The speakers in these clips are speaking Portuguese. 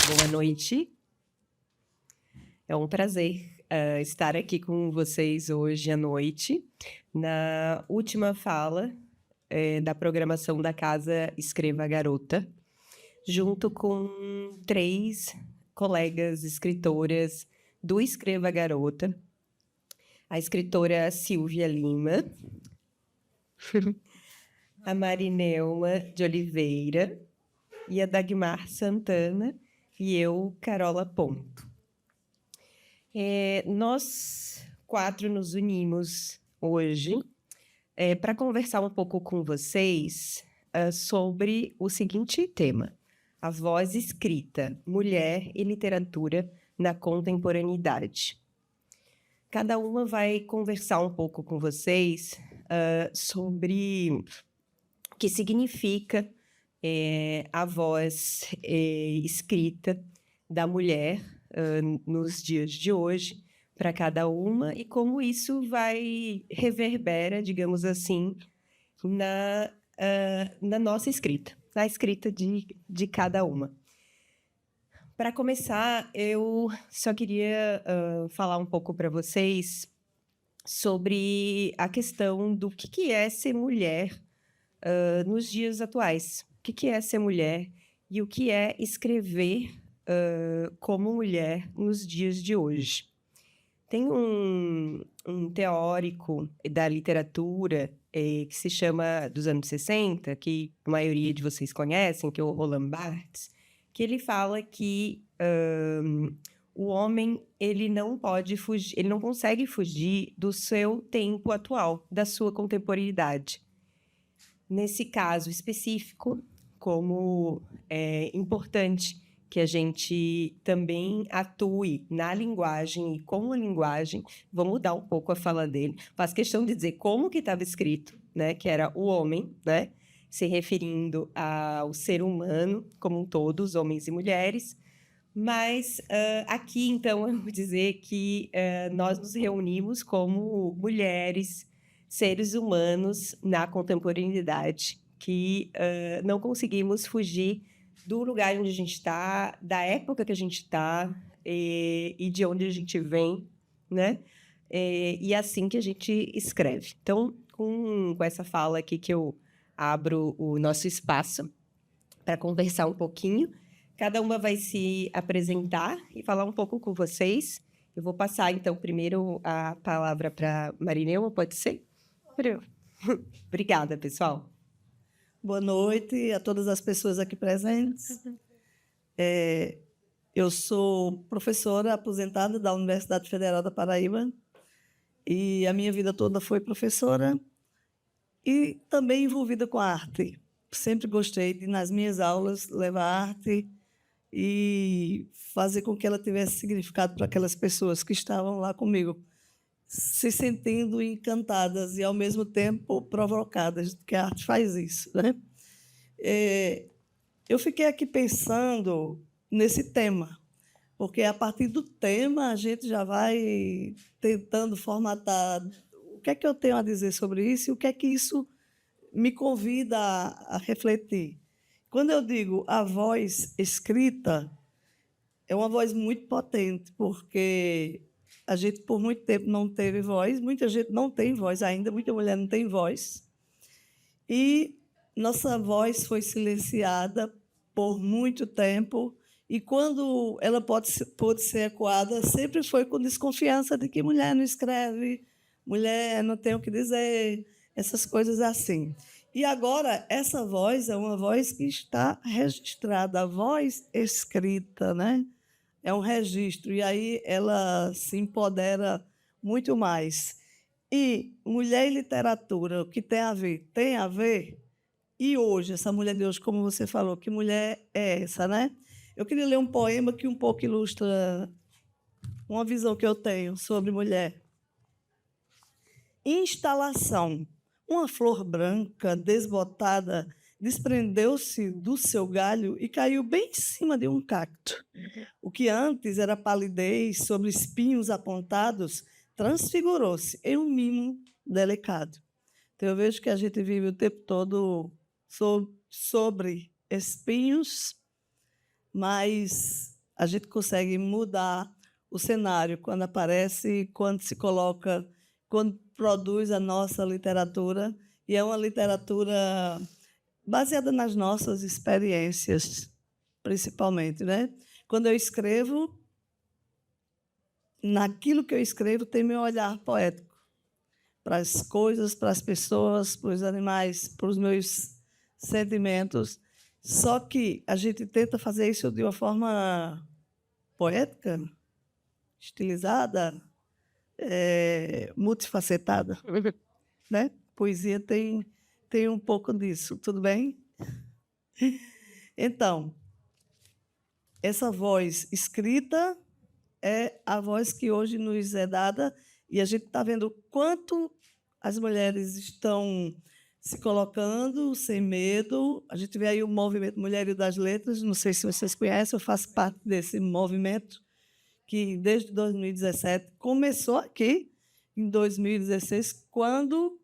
Boa noite. É um prazer estar aqui com vocês hoje à noite, na última fala da programação da Casa Escreva Garota, junto com 3 colegas escritoras do Escreva Garota, a escritora Silvia Lima, a Marinelma de Oliveira e a Dagmar Santana, e eu, Carola Ponto. Nós 4 nos unimos hoje para conversar um pouco com vocês sobre o seguinte tema: a voz escrita, mulher e literatura na contemporaneidade. Cada uma vai conversar um pouco com vocês sobre o que significa a voz escrita da mulher nos dias de hoje, para cada uma, e como isso reverbera, digamos assim, na nossa escrita, na escrita de cada uma. Para começar, eu só queria falar um pouco para vocês sobre a questão do que é ser mulher nos dias atuais. O que é ser mulher e o que é escrever como mulher nos dias de hoje. Tem um teórico da literatura que se chama dos anos 60, que a maioria de vocês conhecem, que é o Roland Barthes, que ele fala que o homem ele não pode fugir, ele não consegue fugir do seu tempo atual, da sua contemporaneidade. Nesse caso específico, como é importante que a gente também atue na linguagem e com a linguagem, vou mudar um pouco a fala dele, faz questão de dizer como que estava escrito, né, que era o homem, né, se referindo ao ser humano como um todo, os homens e mulheres, mas aqui, então, eu vou dizer que nós nos reunimos como mulheres, seres humanos na contemporaneidade, que não conseguimos fugir do lugar onde a gente está, da época que a gente está e de onde a gente vem, né? E é assim que a gente escreve. Então, com essa fala aqui que eu abro o nosso espaço para conversar um pouquinho, cada uma vai se apresentar e falar um pouco com vocês. Eu vou passar, então, primeiro a palavra para Marinelma, pode ser? Obrigada, pessoal. Boa noite a todas as pessoas aqui presentes. Eu sou professora aposentada da Universidade Federal da Paraíba e a minha vida toda foi professora e também envolvida com a arte. Sempre gostei de, nas minhas aulas, levar arte e fazer com que ela tivesse significado para aquelas pessoas que estavam lá comigo, se sentindo encantadas e, ao mesmo tempo, provocadas, porque a arte faz isso, né? Eu fiquei aqui pensando nesse tema, porque a partir do tema a gente já vai tentando formatar o que é que eu tenho a dizer sobre isso e o que é que isso me convida a refletir. Quando eu digo a voz escrita, é uma voz muito potente, porque a gente, por muito tempo, não teve voz, muita gente não tem voz ainda, muita mulher não tem voz, e nossa voz foi silenciada por muito tempo, e quando ela pôde ser ecoada, sempre foi com desconfiança de que mulher não escreve, mulher não tem o que dizer, essas coisas assim. E agora, essa voz é uma voz que está registrada, a voz escrita, né? É um registro, e aí ela se empodera muito mais. E mulher e literatura, o que tem a ver? Tem a ver. E hoje, essa mulher de hoje, como você falou, que mulher é essa, né? Eu queria ler um poema que um pouco ilustra uma visão que eu tenho sobre mulher. Instalação. Uma flor branca, desbotada, desprendeu-se do seu galho e caiu bem em cima de um cacto. O que antes era palidez sobre espinhos apontados, transfigurou-se em um mimo delicado. Então, eu vejo que a gente vive o tempo todo sobre espinhos, mas a gente consegue mudar o cenário quando aparece, quando se coloca, quando produz a nossa literatura, e é uma literatura baseada nas nossas experiências, principalmente, né? Quando eu escrevo, naquilo que eu escrevo tem meu olhar poético para as coisas, para as pessoas, para os animais, para os meus sentimentos. Só que a gente tenta fazer isso de uma forma poética, estilizada, multifacetada, né? Poesia tem um pouco disso, tudo bem? Então, essa voz escrita é a voz que hoje nos é dada, e a gente está vendo o quanto as mulheres estão se colocando sem medo. A gente vê aí o movimento Mulheres das Letras, não sei se vocês conhecem, eu faço parte desse movimento, que desde 2017 começou aqui, em 2016, quando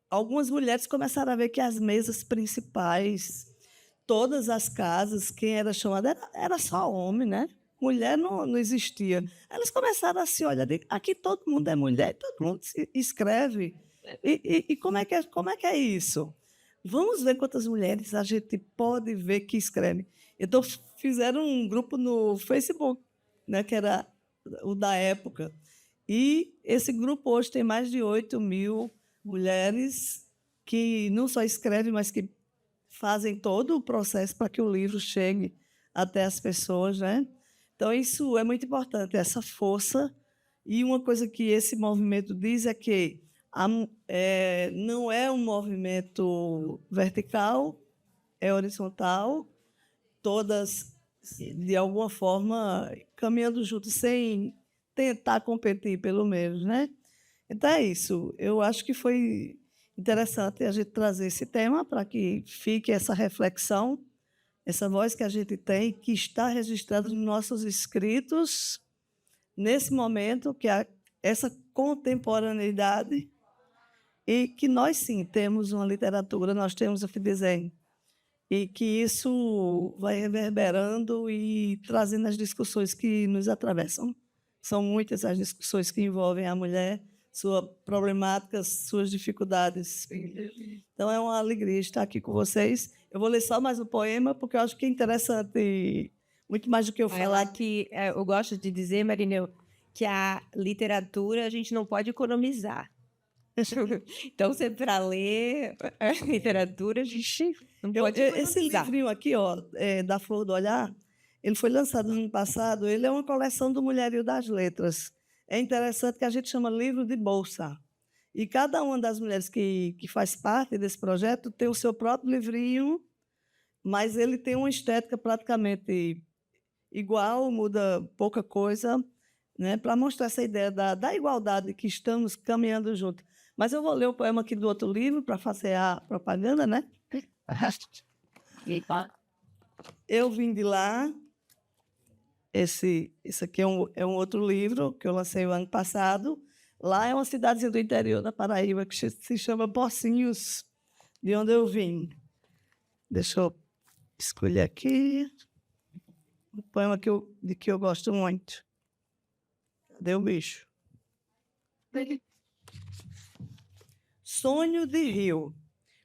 algumas mulheres começaram a ver que as mesas principais, todas as casas, quem era chamada era só homem, né? Mulher não existia. Elas começaram a se olhar, aqui todo mundo é mulher, todo mundo se escreve. E como é que é isso? Vamos ver quantas mulheres a gente pode ver que escrevem. Então, fizeram um grupo no Facebook, né, que era o da época. E esse grupo hoje tem mais de 8.000 mulheres que não só escrevem, mas que fazem todo o processo para que o livro chegue até as pessoas, né? Então, isso é muito importante, essa força. E uma coisa que esse movimento diz é que não é um movimento vertical, é horizontal, todas, de alguma forma, caminhando juntos, sem tentar competir, pelo menos, né? Então, é isso. Eu acho que foi interessante a gente trazer esse tema para que fique essa reflexão, essa voz que a gente tem, que está registrada nos nossos escritos, nesse momento, que é essa contemporaneidade, e que nós, sim, temos uma literatura, nós temos o desenho, e que isso vai reverberando e trazendo as discussões que nos atravessam. São muitas as discussões que envolvem a mulher, suas problemáticas, suas dificuldades. Então, é uma alegria estar aqui com vocês. Eu vou ler só mais um poema, porque eu acho que é interessante, muito mais do que eu falar. Que eu gosto de dizer, Marineu, que a literatura a gente não pode economizar. Então, se para ler a literatura, a gente não pode Esse economizar. livrinho aqui, ó, da Flor do Olhar, ele foi lançado no ano passado, ele é uma coleção do Mulherio das Letras. É interessante que a gente chama livro de bolsa. E cada uma das mulheres que faz parte desse projeto tem o seu próprio livrinho, mas ele tem uma estética praticamente igual, muda pouca coisa, né, para mostrar essa ideia da igualdade que estamos caminhando juntos. Mas eu vou ler o poema aqui do outro livro para fazer a propaganda, né? Eu vim de lá. Esse aqui é um outro livro que eu lancei o ano passado. Lá é uma cidadezinha do interior da Paraíba que se chama Pocinhos, de onde eu vim. Deixa eu escolher aqui um poema de que eu gosto muito. Cadê o bicho? Sonho de rio.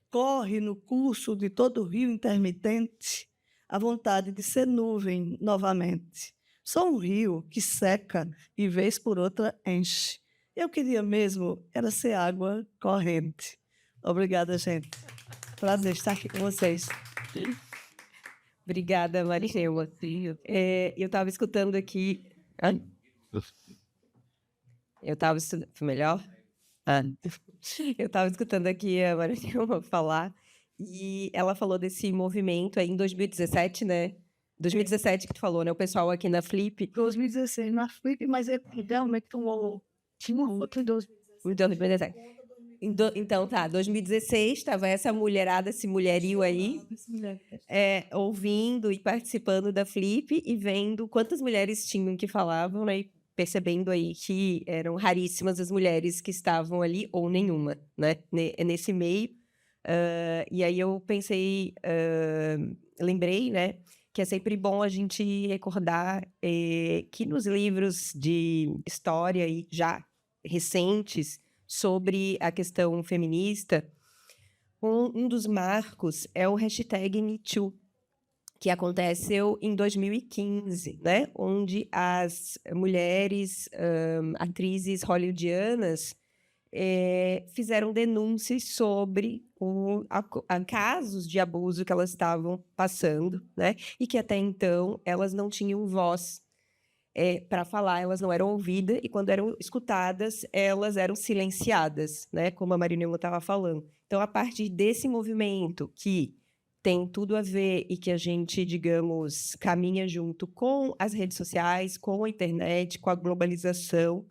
Corre no curso de todo rio intermitente a vontade de ser nuvem novamente. Sou um rio que seca e, vez por outra, enche. Eu queria mesmo era ser água corrente. Obrigada, gente. Prazer estar aqui com vocês. Obrigada, Marineu. Eu estava escutando aqui... Eu estava estudando... Foi melhor? Eu estava escutando aqui a Marineu falar, e ela falou desse movimento aí em 2017, né? 2017 que tu falou, né? O pessoal aqui na Flip. 2016 na Flip, mas realmente tinha um outro em 2017. Então, tá, 2016, estava essa mulherada, esse mulherio aí, ouvindo e participando da Flip e vendo quantas mulheres tinham que falavam, né? E percebendo aí que eram raríssimas as mulheres que estavam ali, ou nenhuma, né? Nesse meio. E aí eu pensei, lembrei, né? que é sempre bom a gente recordar que nos livros de história e já recentes sobre a questão feminista, um dos marcos é o hashtag #MeToo, que aconteceu em 2015, né? Onde as mulheres atrizes hollywoodianas fizeram denúncias sobre casos de abuso que elas estavam passando, né? E que até então elas não tinham voz para falar, elas não eram ouvidas, e quando eram escutadas, elas eram silenciadas, né? Como a Marinela estava falando. Então, a partir desse movimento que tem tudo a ver e que a gente, digamos, caminha junto com as redes sociais, com a internet, com a globalização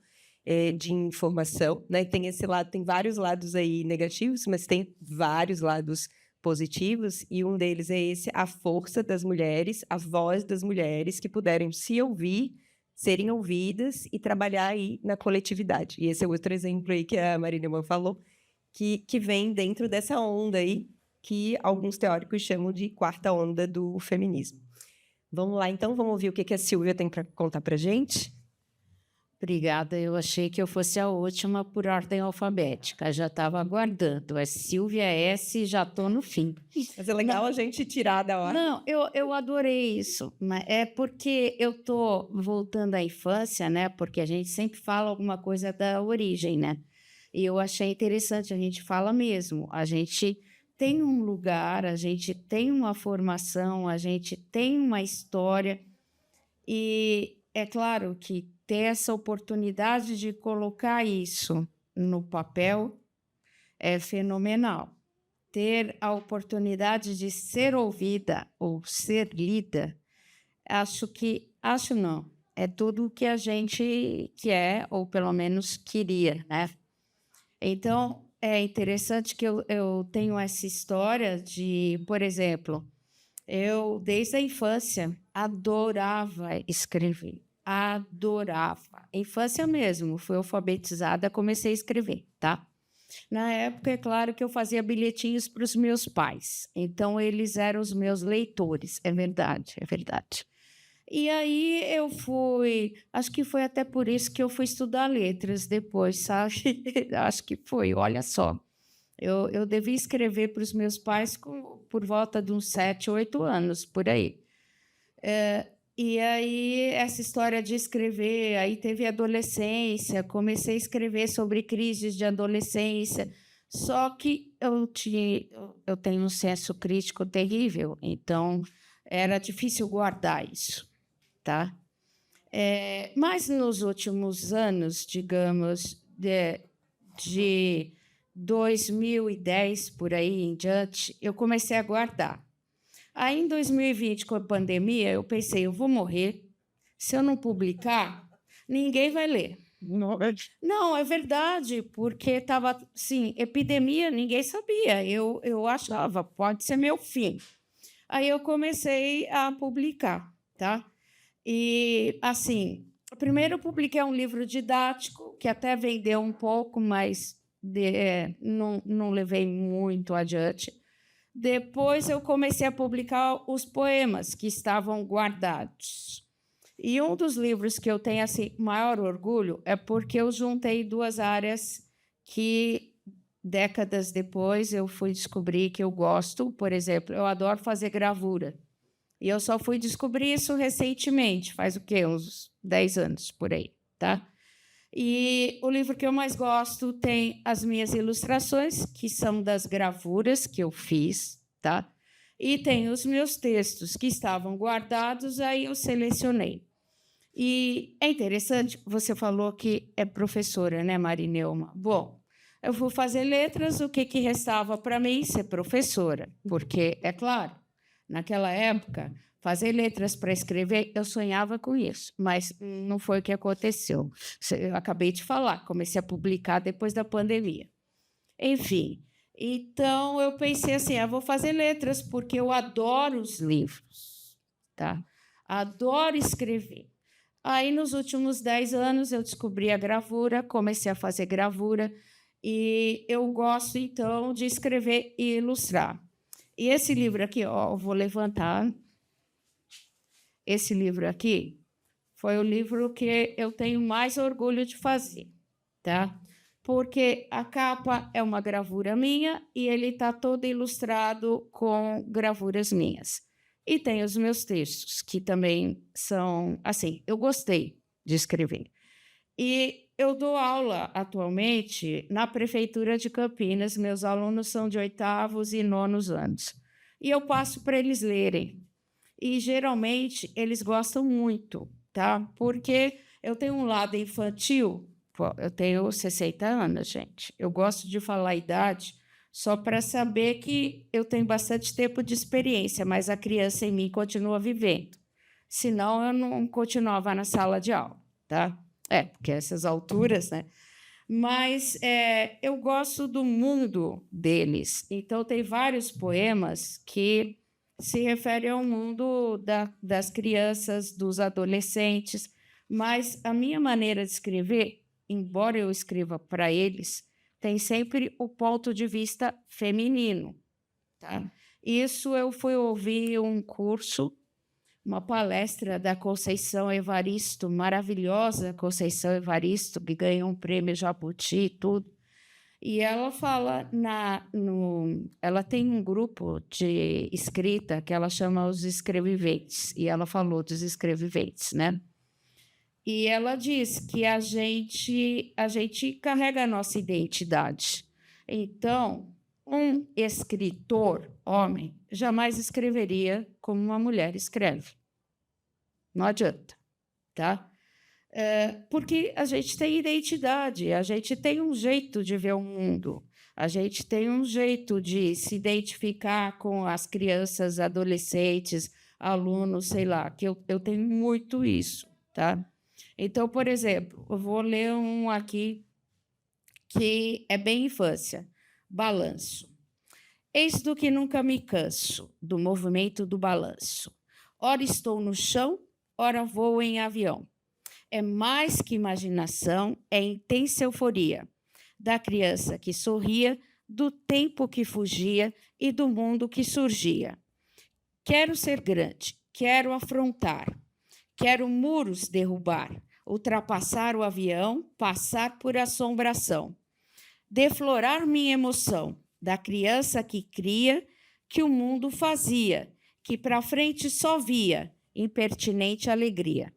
de informação, né? Tem esse lado, tem vários lados aí negativos, mas tem vários lados positivos, e um deles é esse, a força das mulheres, a voz das mulheres que puderem se ouvir, serem ouvidas e trabalhar aí na coletividade. E esse é outro exemplo aí que a Marina falou, que vem dentro dessa onda aí, que alguns teóricos chamam de quarta onda do feminismo. Vamos lá, então, vamos ouvir o que a Silvia tem para contar para a gente? Obrigada, eu achei que eu fosse a última por ordem alfabética, já estava aguardando. É Silvia S., já estou no fim. Mas é legal a gente tirar da hora. Não, eu adorei isso, mas é porque eu estou voltando à infância, né? Porque a gente sempre fala alguma coisa da origem, né? E eu achei interessante, a gente fala mesmo, a gente tem um lugar, a gente tem uma formação, a gente tem uma história, e é claro que ter essa oportunidade de colocar isso no papel é fenomenal. Ter a oportunidade de ser ouvida ou ser lida, acho não, é tudo o que a gente quer, ou pelo menos queria, né? Então, é interessante que eu tenho essa história de, por exemplo, eu, desde a infância, adorava escrever. Adorava. Infância mesmo, fui alfabetizada, comecei a escrever, tá? Na época, é claro que eu fazia bilhetinhos para os meus pais. Então, eles eram os meus leitores. É verdade, é verdade. E aí eu fui... Acho que foi até por isso que eu fui estudar letras depois, sabe? Acho que foi, olha só. Eu devia escrever para os meus pais por volta de uns 7, 8 anos, por aí. E aí, essa história de escrever, aí teve adolescência, comecei a escrever sobre crises de adolescência, só que eu tenho um senso crítico terrível, então era difícil guardar isso, tá? Mas nos últimos anos, digamos, de 2010, por aí em diante, eu comecei a guardar. Aí, em 2020, com a pandemia, eu pensei, eu vou morrer. Se eu não publicar, ninguém vai ler. Não, é verdade, porque estava, assim, epidemia, ninguém sabia. Eu achava, pode ser meu fim. Aí eu comecei a publicar, tá? E, assim, primeiro eu publiquei um livro didático, que até vendeu um pouco, mas não levei muito adiante. Depois eu comecei a publicar os poemas que estavam guardados. E um dos livros que eu tenho assim, maior orgulho é porque eu juntei duas áreas que, décadas depois, eu fui descobrir que eu gosto. Por exemplo, eu adoro fazer gravura. E eu só fui descobrir isso recentemente, faz o quê? Uns 10 anos, por aí, tá? E o livro que eu mais gosto tem as minhas ilustrações, que são das gravuras que eu fiz, tá? E tem os meus textos que estavam guardados, aí eu selecionei. E é interessante, você falou que é professora, né, Marineuma? Bom, eu vou fazer letras, o que restava para mim? Ser professora, porque, é claro, naquela época, fazer letras para escrever, eu sonhava com isso, mas não foi o que aconteceu. Eu acabei de falar, comecei a publicar depois da pandemia. Enfim, então eu pensei assim, vou fazer letras, porque eu adoro os livros, tá? Adoro escrever. Aí, nos últimos 10 anos, eu descobri a gravura, comecei a fazer gravura, e eu gosto, então, de escrever e ilustrar. E esse livro aqui, ó, eu vou levantar. esse livro aqui foi o livro que eu tenho mais orgulho de fazer, tá? Porque a capa é uma gravura minha e ele está todo ilustrado com gravuras minhas. E tem os meus textos, que também são, assim, eu gostei de escrever. E eu dou aula atualmente na Prefeitura de Campinas, meus alunos são de 8º e 9º anos. E eu passo para eles lerem. E, geralmente, eles gostam muito, tá? Porque eu tenho um lado infantil, pô, eu tenho 60 anos, gente. Eu gosto de falar a idade só para saber que eu tenho bastante tempo de experiência, mas a criança em mim continua vivendo. Senão, eu não continuava na sala de aula, tá? Porque essas alturas, né? Mas eu gosto do mundo deles. Então, tem vários poemas que se referem ao mundo das crianças, dos adolescentes, mas a minha maneira de escrever, embora eu escreva para eles, tem sempre o ponto de vista feminino. Tá? Isso eu fui ouvir um curso, uma palestra da Conceição Evaristo, maravilhosa Conceição Evaristo, que ganhou um prêmio Jabuti e tudo. E ela fala, ela tem um grupo de escrita que ela chama os escreviventes, e ela falou dos escreviventes, né? E ela diz que a gente carrega a nossa identidade. Então, um escritor, homem, jamais escreveria como uma mulher escreve. Não adianta, tá? Porque a gente tem identidade, a gente tem um jeito de ver o mundo, a gente tem um jeito de se identificar com as crianças, adolescentes, alunos, sei lá, que eu tenho muito isso, tá? Então, por exemplo, eu vou ler um aqui que é bem infância, Balanço. Eis do que nunca me canso, do movimento do balanço. Ora estou no chão, ora vou em avião. É mais que imaginação, é intensa euforia da criança que sorria, do tempo que fugia e do mundo que surgia. Quero ser grande, quero afrontar, quero muros derrubar, ultrapassar o avião, passar por assombração, deflorar minha emoção da criança que cria, que o mundo fazia, que para frente só via impertinente alegria.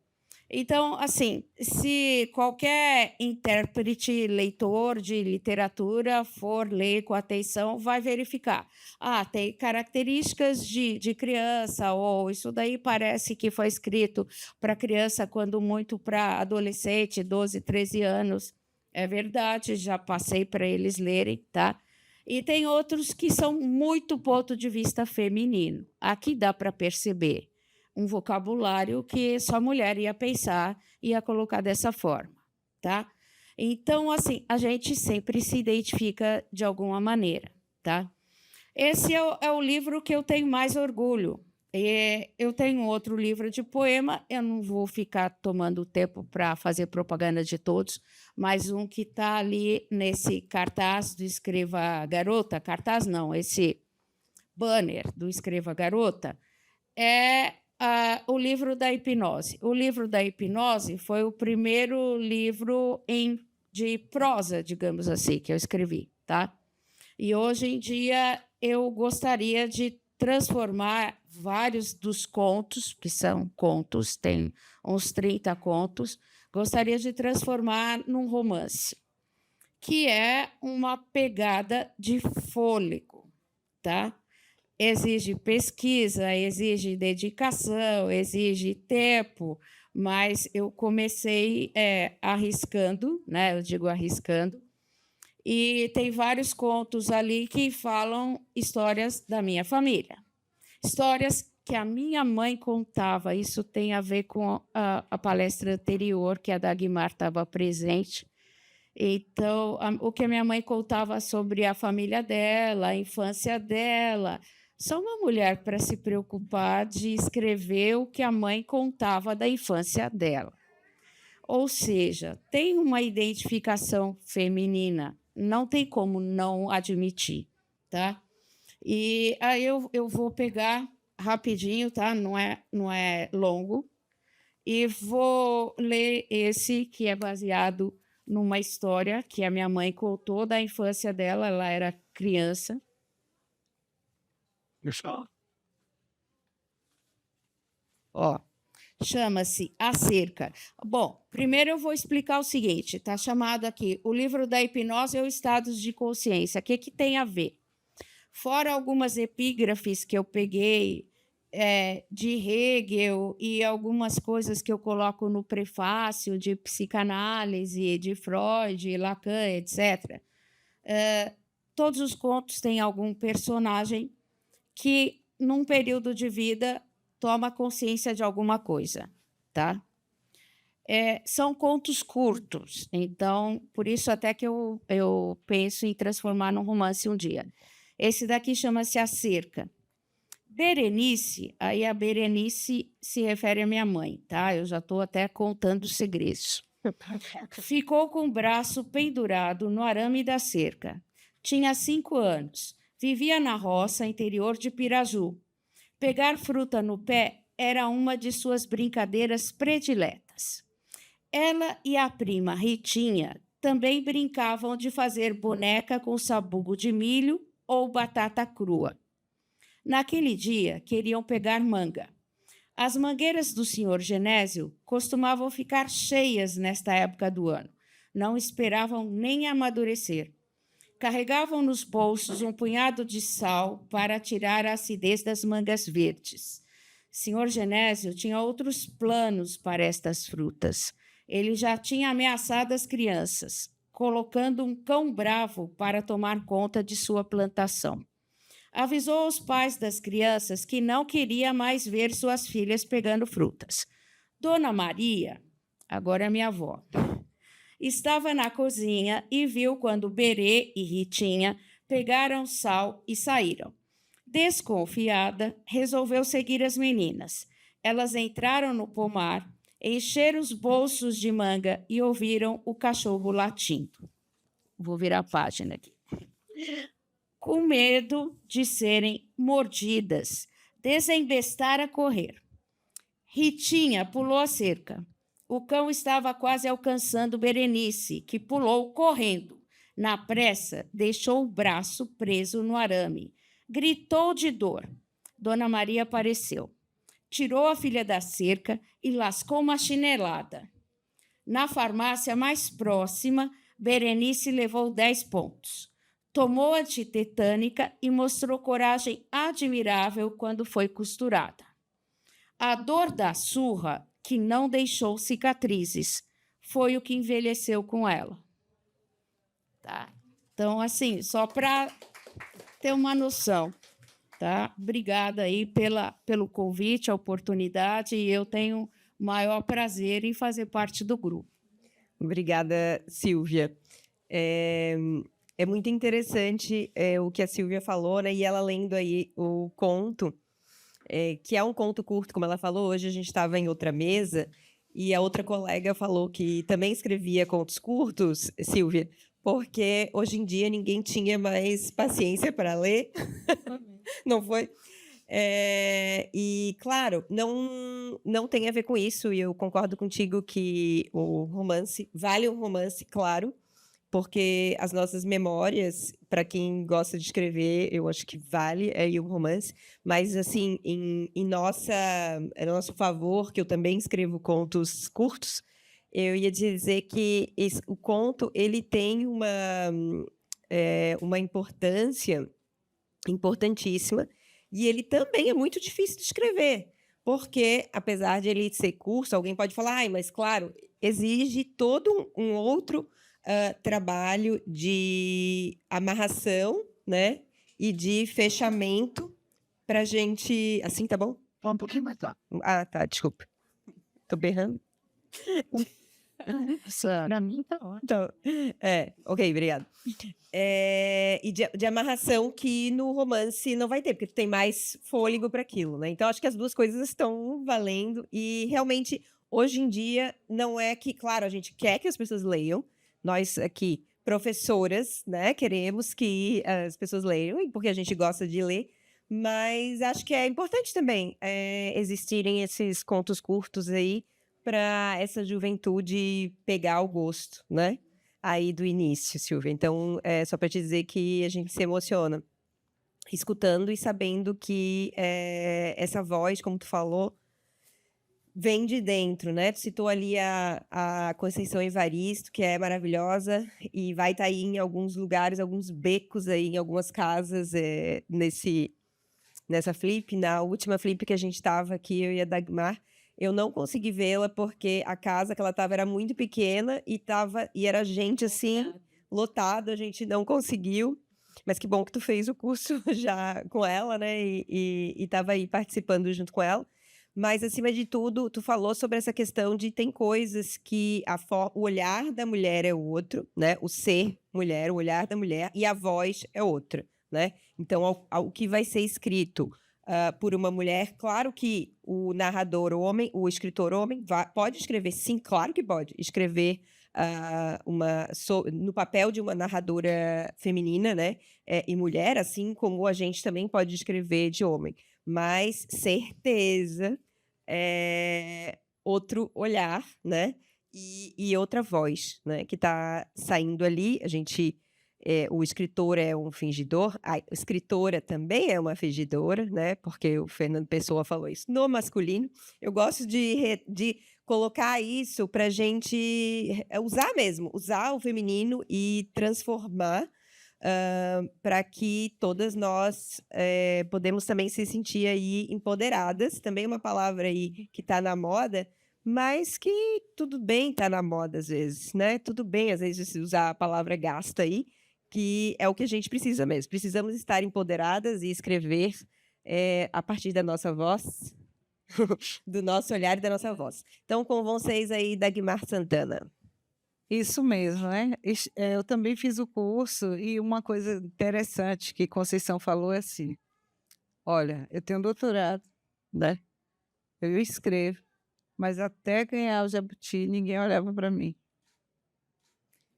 Então, assim, se qualquer intérprete, leitor de literatura for ler com atenção, vai verificar. Tem características de criança, ou isso daí parece que foi escrito para criança, quando muito para adolescente, 12, 13 anos. É verdade, já passei para eles lerem, tá? E tem outros que são muito ponto de vista feminino. Aqui dá para perceber um vocabulário que só mulher ia pensar, ia colocar dessa forma, tá? Então, assim, a gente sempre se identifica de alguma maneira, tá? Esse é o livro que eu tenho mais orgulho. Eu tenho outro livro de poema, eu não vou ficar tomando tempo para fazer propaganda de todos, mas um que está ali nesse cartaz do Escreva Garota, cartaz não, esse banner do Escreva Garota, é o livro da hipnose. O livro da hipnose foi o primeiro livro de prosa, digamos assim, que eu escrevi, tá? E hoje em dia eu gostaria de transformar vários dos contos, que são contos, tem uns 30 contos, gostaria de transformar num romance, que é uma pegada de fôlego, tá? Exige pesquisa, exige dedicação, exige tempo, mas eu comecei arriscando, né? Eu digo arriscando, e tem vários contos ali que falam histórias da minha família, histórias que a minha mãe contava. Isso tem a ver com a palestra anterior, que a Dagmar estava presente. Então, o que a minha mãe contava sobre a família dela, a infância dela. Só uma mulher para se preocupar de escrever o que a mãe contava da infância dela. Ou seja, tem uma identificação feminina, não tem como não admitir, tá? E aí eu vou pegar rapidinho, tá? Não é longo. E vou ler esse que é baseado numa história que a minha mãe contou da infância dela. Ela era criança. Ó, chama-se A Cerca. Bom, primeiro eu vou explicar o seguinte, está chamado aqui o livro da hipnose ou estados de consciência. O que tem a ver? Fora algumas epígrafes que eu peguei de Hegel e algumas coisas que eu coloco no prefácio de psicanálise, de Freud, Lacan, etc., todos os contos têm algum personagem que, num período de vida, toma consciência de alguma coisa, tá? São contos curtos, então, por isso até que eu penso em transformar num romance um dia. Esse daqui chama-se A Cerca. Berenice, aí a Berenice se refere à minha mãe, tá? Eu já estou até contando segredos. Ficou com o braço pendurado no arame da cerca. Tinha 5 anos. Vivia na roça interior de Piraju. Pegar fruta no pé era uma de suas brincadeiras prediletas. Ela e a prima Ritinha também brincavam de fazer boneca com sabugo de milho ou batata crua. Naquele dia, queriam pegar manga. As mangueiras do senhor Genésio costumavam ficar cheias nesta época do ano. Não esperavam nem amadurecer. Carregavam nos bolsos um punhado de sal para tirar a acidez das mangas verdes. Senhor Genésio tinha outros planos para estas frutas. Ele já tinha ameaçado as crianças, colocando um cão bravo para tomar conta de sua plantação. Avisou aos pais das crianças que não queria mais ver suas filhas pegando frutas. Dona Maria, agora é minha avó, estava na cozinha e viu quando Berê e Ritinha pegaram sal e saíram. Desconfiada, resolveu seguir as meninas. Elas entraram no pomar, encheram os bolsos de manga e ouviram o cachorro latindo. Vou virar a página aqui. Com medo de serem mordidas, desembestaram a correr. Ritinha pulou a cerca. O cão estava quase alcançando Berenice, que pulou correndo. Na pressa, deixou o braço preso no arame. Gritou de dor. Dona Maria apareceu. Tirou a filha da cerca e lascou uma chinelada. Na farmácia mais próxima, Berenice levou 10 pontos. Tomou antitetânica e mostrou coragem admirável quando foi costurada. A dor da surra, que não deixou cicatrizes, foi o que envelheceu com ela. Tá? Então, assim, só para ter uma noção. Tá? Obrigada aí pelo convite, a oportunidade, e eu tenho o maior prazer em fazer parte do grupo. Obrigada, Silvia. É muito interessante o que a Silvia falou, né? E ela lendo aí o conto, que é um conto curto, como ela falou. Hoje a gente estava em outra mesa e a outra colega falou que também escrevia contos curtos, Silvia, porque hoje em dia ninguém tinha mais paciência para ler, não foi? E, claro, não tem a ver com isso, e eu concordo contigo que o romance vale um romance, claro, porque as nossas memórias, para quem gosta de escrever, eu acho que vale aí um romance, mas, assim, em nosso favor, que eu também escrevo contos curtos, eu ia dizer que o conto ele tem uma importância importantíssima, e ele também é muito difícil de escrever, porque, apesar de ele ser curto, alguém pode falar, mas, claro, exige todo um outro trabalho de amarração, né, e de fechamento para a gente... Assim, tá bom? Um pouquinho mais tá. Ah, tá, desculpa. Tô berrando. Para mim, tá ótimo. Então, ok, obrigada. E de amarração que no romance não vai ter, porque tu tem mais fôlego para aquilo, né? Então, acho que as duas coisas estão valendo. E, realmente, hoje em dia, não é que... Claro, a gente quer que as pessoas leiam. Nós, aqui, professoras, né? Queremos que as pessoas leiam, porque a gente gosta de ler. Mas acho que é importante também existirem esses contos curtos aí para essa juventude pegar o gosto, né? Aí do início, Silvia. Então, só para te dizer que a gente se emociona escutando e sabendo que essa voz, como tu falou, vem de dentro, né? Tu citou ali a Conceição Evaristo, que é maravilhosa, e vai estar aí em alguns lugares, alguns becos aí, em algumas casas, nessa flip. Na última flip que a gente estava aqui, eu e a Dagmar, eu não consegui vê-la porque a casa que ela estava era muito pequena e era gente assim, lotado, a gente não conseguiu. Mas que bom que tu fez o curso já com ela, né? E estava aí participando junto com ela. Mas, acima de tudo, tu falou sobre essa questão de tem coisas que o olhar da mulher é outro, né? O ser mulher, o olhar da mulher, e a voz é outra, né? Então, o que vai ser escrito por uma mulher, claro que o narrador homem, o escritor homem, pode escrever, sim, claro que pode, escrever no papel de uma narradora feminina, né? E mulher, assim como a gente também pode escrever de homem. Mas certeza outro olhar, né? E outra voz, né? Que está saindo ali. O escritor é um fingidor, a escritora também é uma fingidora, né? Porque o Fernando Pessoa falou isso no masculino. Eu gosto de colocar isso para a gente usar mesmo, usar o feminino e transformar para que todas nós podemos também se sentir aí empoderadas. Também uma palavra aí que está na moda, mas que tudo bem estar na moda às vezes, né? Tudo bem, às vezes, usar a palavra gasta aí, que é o que a gente precisa mesmo. Precisamos estar empoderadas e escrever a partir da nossa voz, do nosso olhar e da nossa voz. Então, com vocês aí, Dagmar Santana. Isso mesmo, né? Eu também fiz o curso e uma coisa interessante que Conceição falou é assim: olha, eu tenho doutorado, né? Eu escrevo, mas até ganhar o Jabuti, ninguém olhava para mim.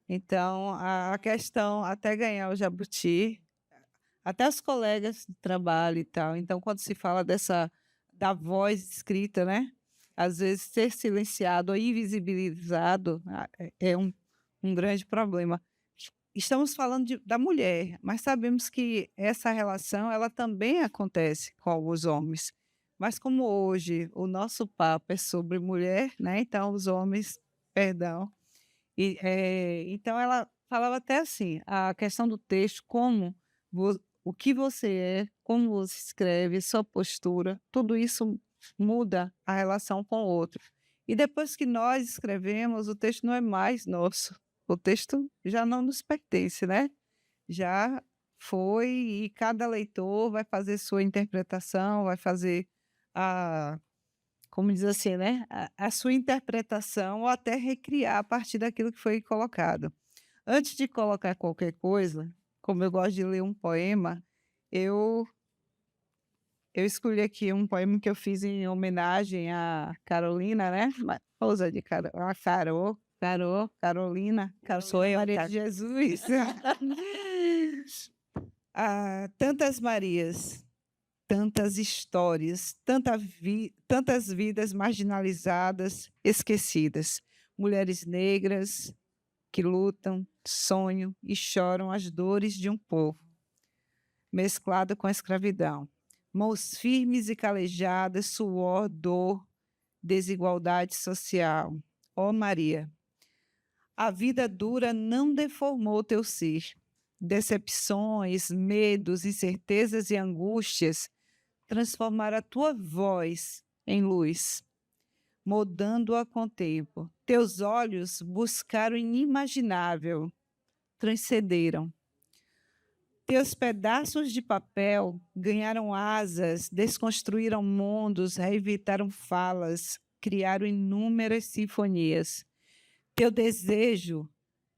Então, a questão, até ganhar o Jabuti, até os colegas de trabalho e tal. Então, quando se fala da voz escrita, né? Às vezes, ser silenciado ou invisibilizado é um grande problema. Estamos falando da mulher, mas sabemos que essa relação ela também acontece com os homens. Mas como hoje o nosso papo é sobre mulher, né? Então, os homens, perdão. Então, ela falava até assim, a questão do texto, o que você é, como você escreve, sua postura, tudo isso muda a relação com o outro. E depois que nós escrevemos, o texto não é mais nosso. O texto já não nos pertence, né? Já foi e cada leitor vai fazer sua interpretação, vai fazer como diz assim, né? A sua interpretação ou até recriar a partir daquilo que foi colocado. Antes de colocar qualquer coisa, como eu gosto de ler um poema, eu escolhi aqui um poema que eu fiz em homenagem à Carolina, né? Esposa de Carolina. Sou eu, Maria tá? de Jesus. Tantas Marias, tantas histórias, tantas vidas marginalizadas, esquecidas. Mulheres negras que lutam, sonham e choram as dores de um povo, mesclado com a escravidão. Mãos firmes e calejadas, suor, dor, desigualdade social. Ó Maria, a vida dura não deformou teu ser. Decepções, medos, incertezas e angústias transformaram a tua voz em luz, moldando-a com o tempo. Teus olhos buscaram o inimaginável, transcenderam. Teus pedaços de papel ganharam asas, desconstruíram mundos, reinventaram falas, criaram inúmeras sinfonias. Teu desejo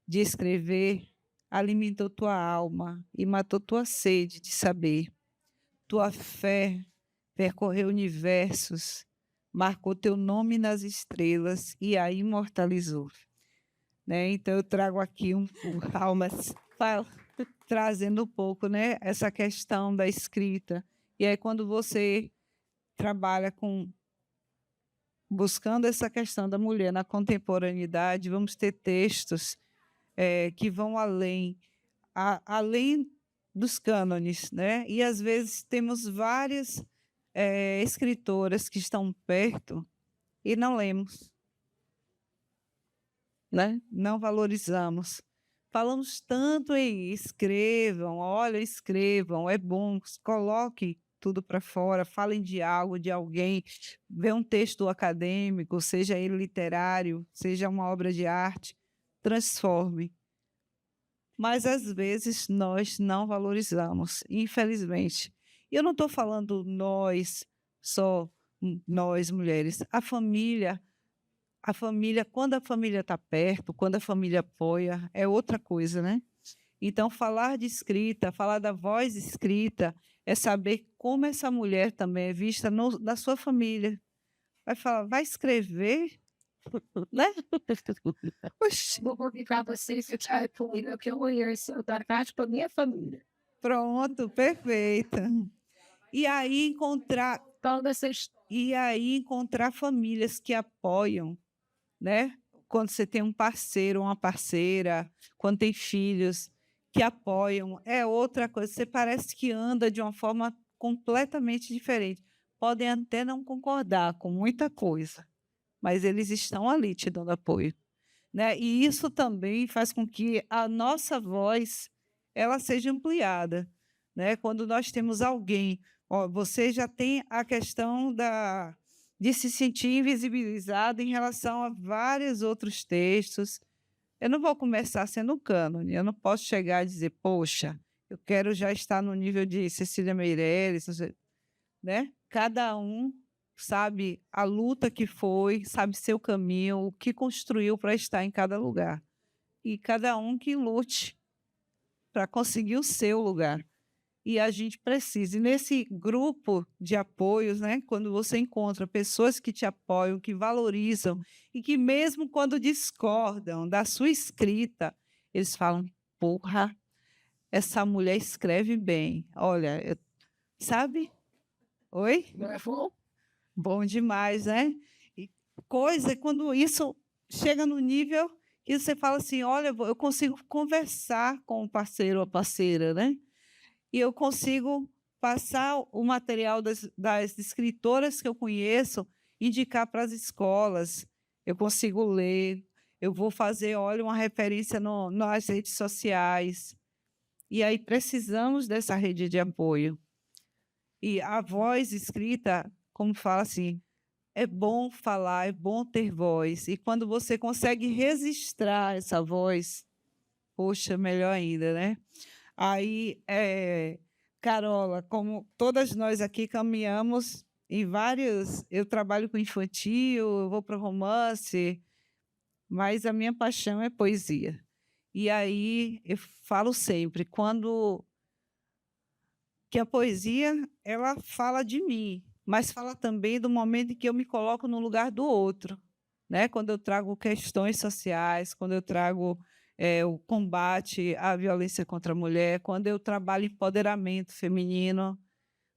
de escrever alimentou tua alma e matou tua sede de saber. Tua fé percorreu universos, marcou teu nome nas estrelas e a imortalizou. Né? Então, eu trago aqui almas, trazendo um pouco, né, essa questão da escrita. E aí, quando você trabalha buscando essa questão da mulher na contemporaneidade, vamos ter textos que vão além dos cânones, né? E às vezes temos várias escritoras que estão perto e não lemos, né? Não valorizamos. Falamos tanto em escrevam, olha, escrevam, é bom, coloque tudo para fora, falem de algo, de alguém, vê um texto acadêmico, seja ele literário, seja uma obra de arte, transforme. Mas às vezes nós não valorizamos, infelizmente. E eu não estou falando só nós mulheres, a família, quando a família está perto, quando a família apoia, é outra coisa, né? Então, falar de escrita, falar da voz escrita, é saber como essa mulher também é vista na sua família. Vai falar, vai escrever, né? Oxi, Vou convidar vocês a ficar comigo, que eu conheço da parte com a minha família. pronto, perfeita. E aí encontrar famílias que apoiam, né? Quando você tem um parceiro, uma parceira, quando tem filhos que apoiam, é outra coisa. Você parece que anda de uma forma completamente diferente. Podem até não concordar com muita coisa, mas eles estão ali te dando apoio, né? E isso também faz com que a nossa voz ela seja ampliada, né? Quando nós temos alguém, você já tem a questão de se sentir invisibilizado em relação a vários outros textos. Eu não vou começar sendo cânone, eu não posso chegar e dizer, poxa, eu quero já estar no nível de Cecília Meirelles, né? Cada um sabe a luta que foi, sabe seu caminho, o que construiu para estar em cada lugar. E cada um que lute para conseguir o seu lugar. E a gente precisa. E nesse grupo de apoios, né, quando você encontra pessoas que te apoiam, que valorizam, e que mesmo quando discordam da sua escrita, eles falam, porra, essa mulher escreve bem. Olha, sabe? Oi? Não é bom? Bom demais, né? E quando isso chega no nível que você fala assim, olha, eu consigo conversar com o parceiro ou a parceira, né? E eu consigo passar o material das escritoras que eu conheço, indicar para as escolas. Eu consigo ler, eu vou fazer, olha, uma referência nas redes sociais. E aí precisamos dessa rede de apoio. E a voz escrita, como fala assim, é bom falar, é bom ter voz. E quando você consegue registrar essa voz, poxa, melhor ainda, né? Aí, Carola, como todas nós aqui caminhamos em vários... Eu trabalho com infantil, eu vou para romance, mas a minha paixão é poesia. E aí eu falo sempre, que a poesia ela fala de mim, mas fala também do momento em que eu me coloco no lugar do outro, né? Quando eu trago questões sociais, quando eu trago o combate à violência contra a mulher, quando eu trabalho empoderamento feminino,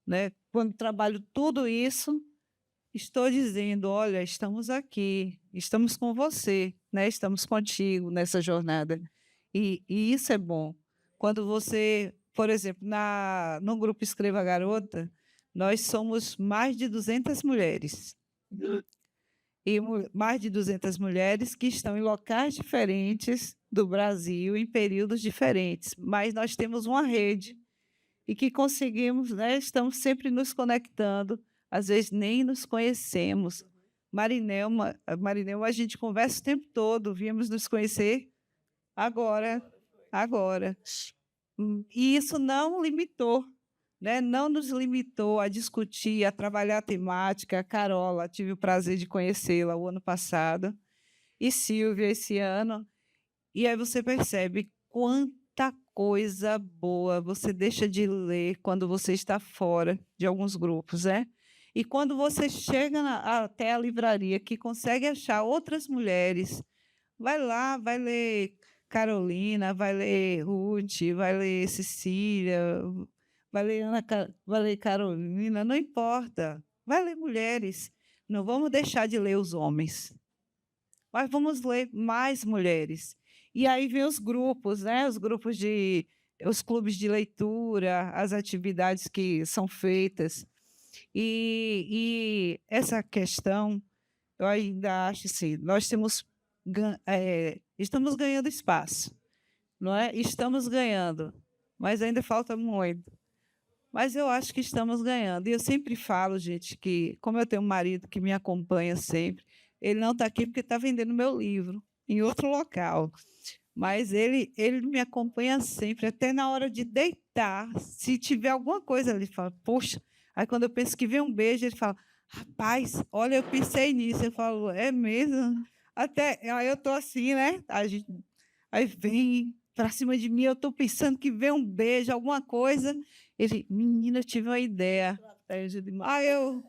né? Quando trabalho tudo isso, estou dizendo, olha, estamos aqui, estamos com você, né? Estamos contigo nessa jornada. E isso é bom. Quando você, por exemplo, no grupo Escreva Garota, nós somos mais de 200 mulheres. E mais de 200 mulheres que estão em locais diferentes do Brasil, em períodos diferentes. Mas nós temos uma rede e que conseguimos, né? Estamos sempre nos conectando, às vezes nem nos conhecemos. Marinelma, a gente conversa o tempo todo, viemos nos conhecer agora. E isso não limitou, né? Não nos limitou a discutir, a trabalhar a temática. A Carola, tive o prazer de conhecê-la o ano passado, e Silvia esse ano. E aí você percebe quanta coisa boa você deixa de ler quando você está fora de alguns grupos, né? E quando você chega até a livraria, que consegue achar outras mulheres, vai lá, vai ler Carolina, vai ler Ruth, vai ler Cecília, vai ler vai ler Carolina, não importa. Vai ler mulheres. Não vamos deixar de ler os homens, mas vamos ler mais mulheres. E aí vem os grupos, né? Os clubes de leitura, as atividades que são feitas. E essa questão, eu ainda acho assim, estamos ganhando espaço, não é? Estamos ganhando, mas ainda falta muito. Mas eu acho que estamos ganhando. E eu sempre falo, gente, que como eu tenho um marido que me acompanha sempre, ele não está aqui porque está vendendo meu livro em outro local. Mas ele me acompanha sempre, até na hora de deitar. Se tiver alguma coisa, ele fala, poxa. Aí, quando eu penso que vem um beijo, ele fala, rapaz, olha, eu pensei nisso. Eu falo, é mesmo? Aí eu estou assim, né? Aí vem para cima de mim, eu estou pensando que vem um beijo, alguma coisa. Ele, menina, eu tive uma ideia. Aí eu,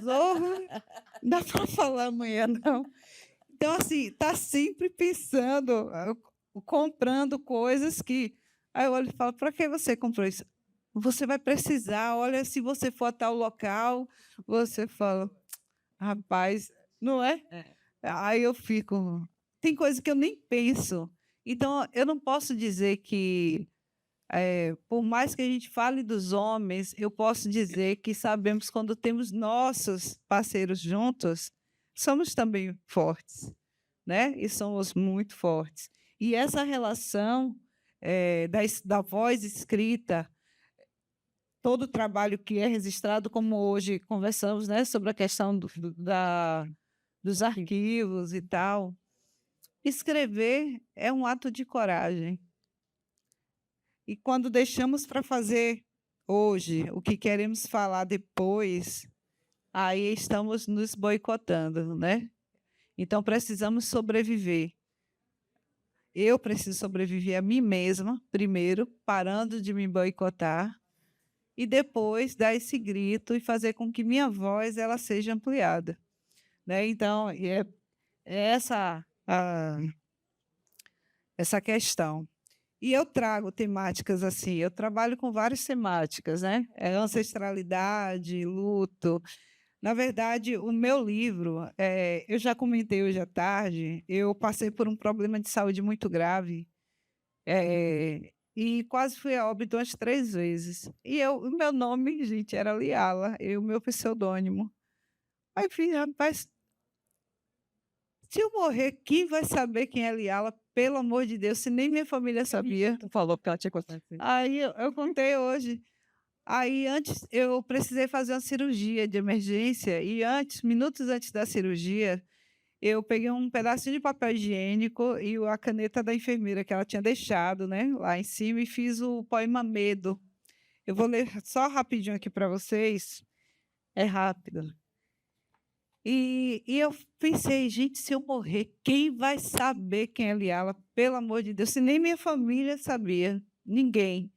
zorra, não dá para falar amanhã, não. Então, assim, está sempre pensando, comprando coisas que... Aí eu olho e falo, para que você comprou isso? Você vai precisar, olha, se você for a tal local, você fala, rapaz, não é? Aí eu fico... Tem coisa que eu nem penso. Então, eu não posso dizer que, por mais que a gente fale dos homens, eu posso dizer que sabemos quando temos nossos parceiros juntos, somos também fortes, né? E somos muito fortes. E essa relação da voz escrita, todo o trabalho que é registrado, como hoje conversamos, né, sobre a questão dos arquivos e tal, escrever é um ato de coragem. E quando deixamos para fazer hoje o que queremos falar depois, aí estamos nos boicotando, né? Então, precisamos sobreviver. Eu preciso sobreviver a mim mesma, primeiro, parando de me boicotar, e depois dar esse grito e fazer com que minha voz ela seja ampliada, né? Então, é essa essa questão. E eu trago temáticas assim, eu trabalho com várias temáticas, né? Ancestralidade, luto. Na verdade, o meu livro, eu já comentei hoje à tarde, eu passei por um problema de saúde muito grave, e quase fui a óbito umas 3 vezes. E o meu nome, gente, era Liala, o meu pseudônimo. Aí, filho, rapaz, se eu morrer, quem vai saber quem é Liala? Pelo amor de Deus, se nem minha família sabia. Tu falou porque ela tinha contado. Aí eu contei hoje. Aí antes eu precisei fazer uma cirurgia de emergência e minutos antes da cirurgia, eu peguei um pedacinho de papel higiênico e a caneta da enfermeira que ela tinha deixado, né, lá em cima, e fiz o poema Medo. Eu vou ler só rapidinho aqui para vocês. É rápido. E eu pensei, gente, se eu morrer, quem vai saber quem é Liala? Pelo amor de Deus, se nem minha família sabia, ninguém.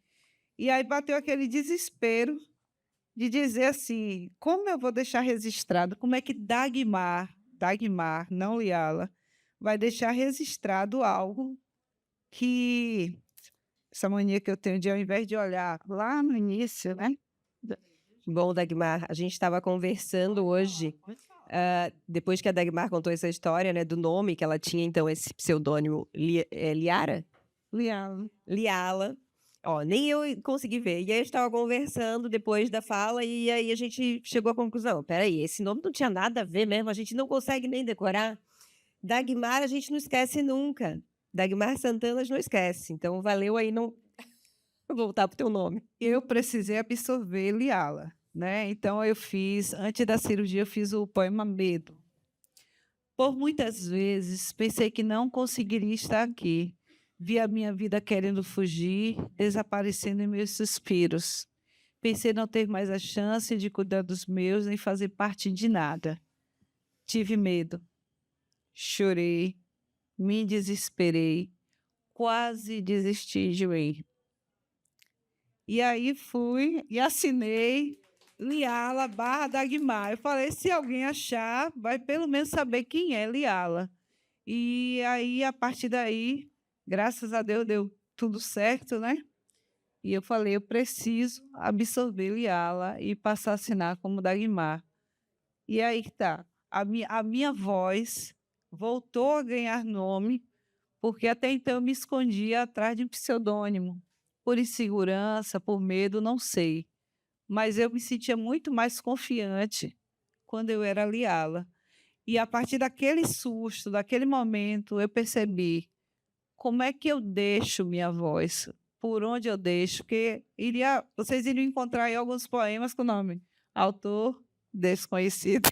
E aí bateu aquele desespero de dizer assim, como eu vou deixar registrado, como é que Dagmar, não Liala, vai deixar registrado algo que, essa mania que eu tenho de, ao invés de olhar lá no início, né? Bom, Dagmar, a gente estava conversando hoje, depois que a Dagmar contou essa história, né, do nome que ela tinha, então, esse pseudônimo Liara? Liala. Liala. Ó, nem eu consegui ver. E aí eu estava conversando depois da fala e aí a gente chegou à conclusão, peraí, esse nome não tinha nada a ver mesmo, a gente não consegue nem decorar. Dagmar a gente não esquece nunca. Dagmar Santana a gente não esquece. Então, valeu aí não voltar para o teu nome. Eu precisei absorver Liala, né? Então, antes da cirurgia, eu fiz o poema Medo. Por muitas vezes, pensei que não conseguiria estar aqui. Vi a minha vida querendo fugir, desaparecendo em meus suspiros. Pensei não ter mais a chance de cuidar dos meus, nem fazer parte de nada. Tive medo. Chorei, me desesperei, quase desisti de ir. E aí fui e assinei Liala /Dagmar. Eu falei, se alguém achar, vai pelo menos saber quem é Liala. E aí, a partir daí, graças a Deus, deu tudo certo, né? E eu falei, eu preciso absorver Liala e passar a assinar como Dagmar. E aí que tá, a minha voz voltou a ganhar nome, porque até então eu me escondia atrás de um pseudônimo, por insegurança, por medo, não sei. Mas eu me sentia muito mais confiante quando eu era Liala. E a partir daquele susto, daquele momento, eu percebi como é que eu deixo minha voz, por onde eu deixo, porque vocês iriam encontrar aí alguns poemas com o nome autor desconhecido.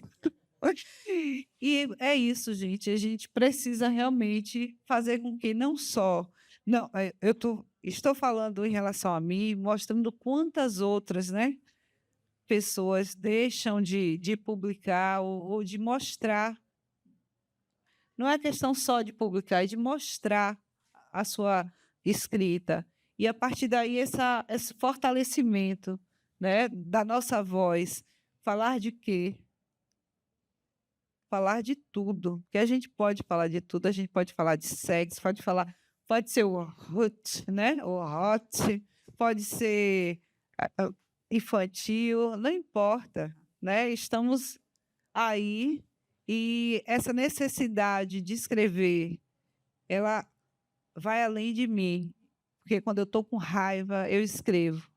E é isso, gente. A gente precisa realmente fazer com que não só. Não, estou falando em relação a mim, mostrando quantas outras, né, pessoas deixam de publicar ou de mostrar. Não é questão só de publicar, é de mostrar a sua escrita. E, a partir daí, esse fortalecimento, né, da nossa voz. Falar de quê? Falar de tudo, que a gente pode falar de tudo, a gente pode falar de sexo, pode ser o hot, né? O hot, pode ser infantil, não importa, né? Estamos aí e essa necessidade de escrever, ela vai além de mim, porque quando eu estou com raiva, eu escrevo.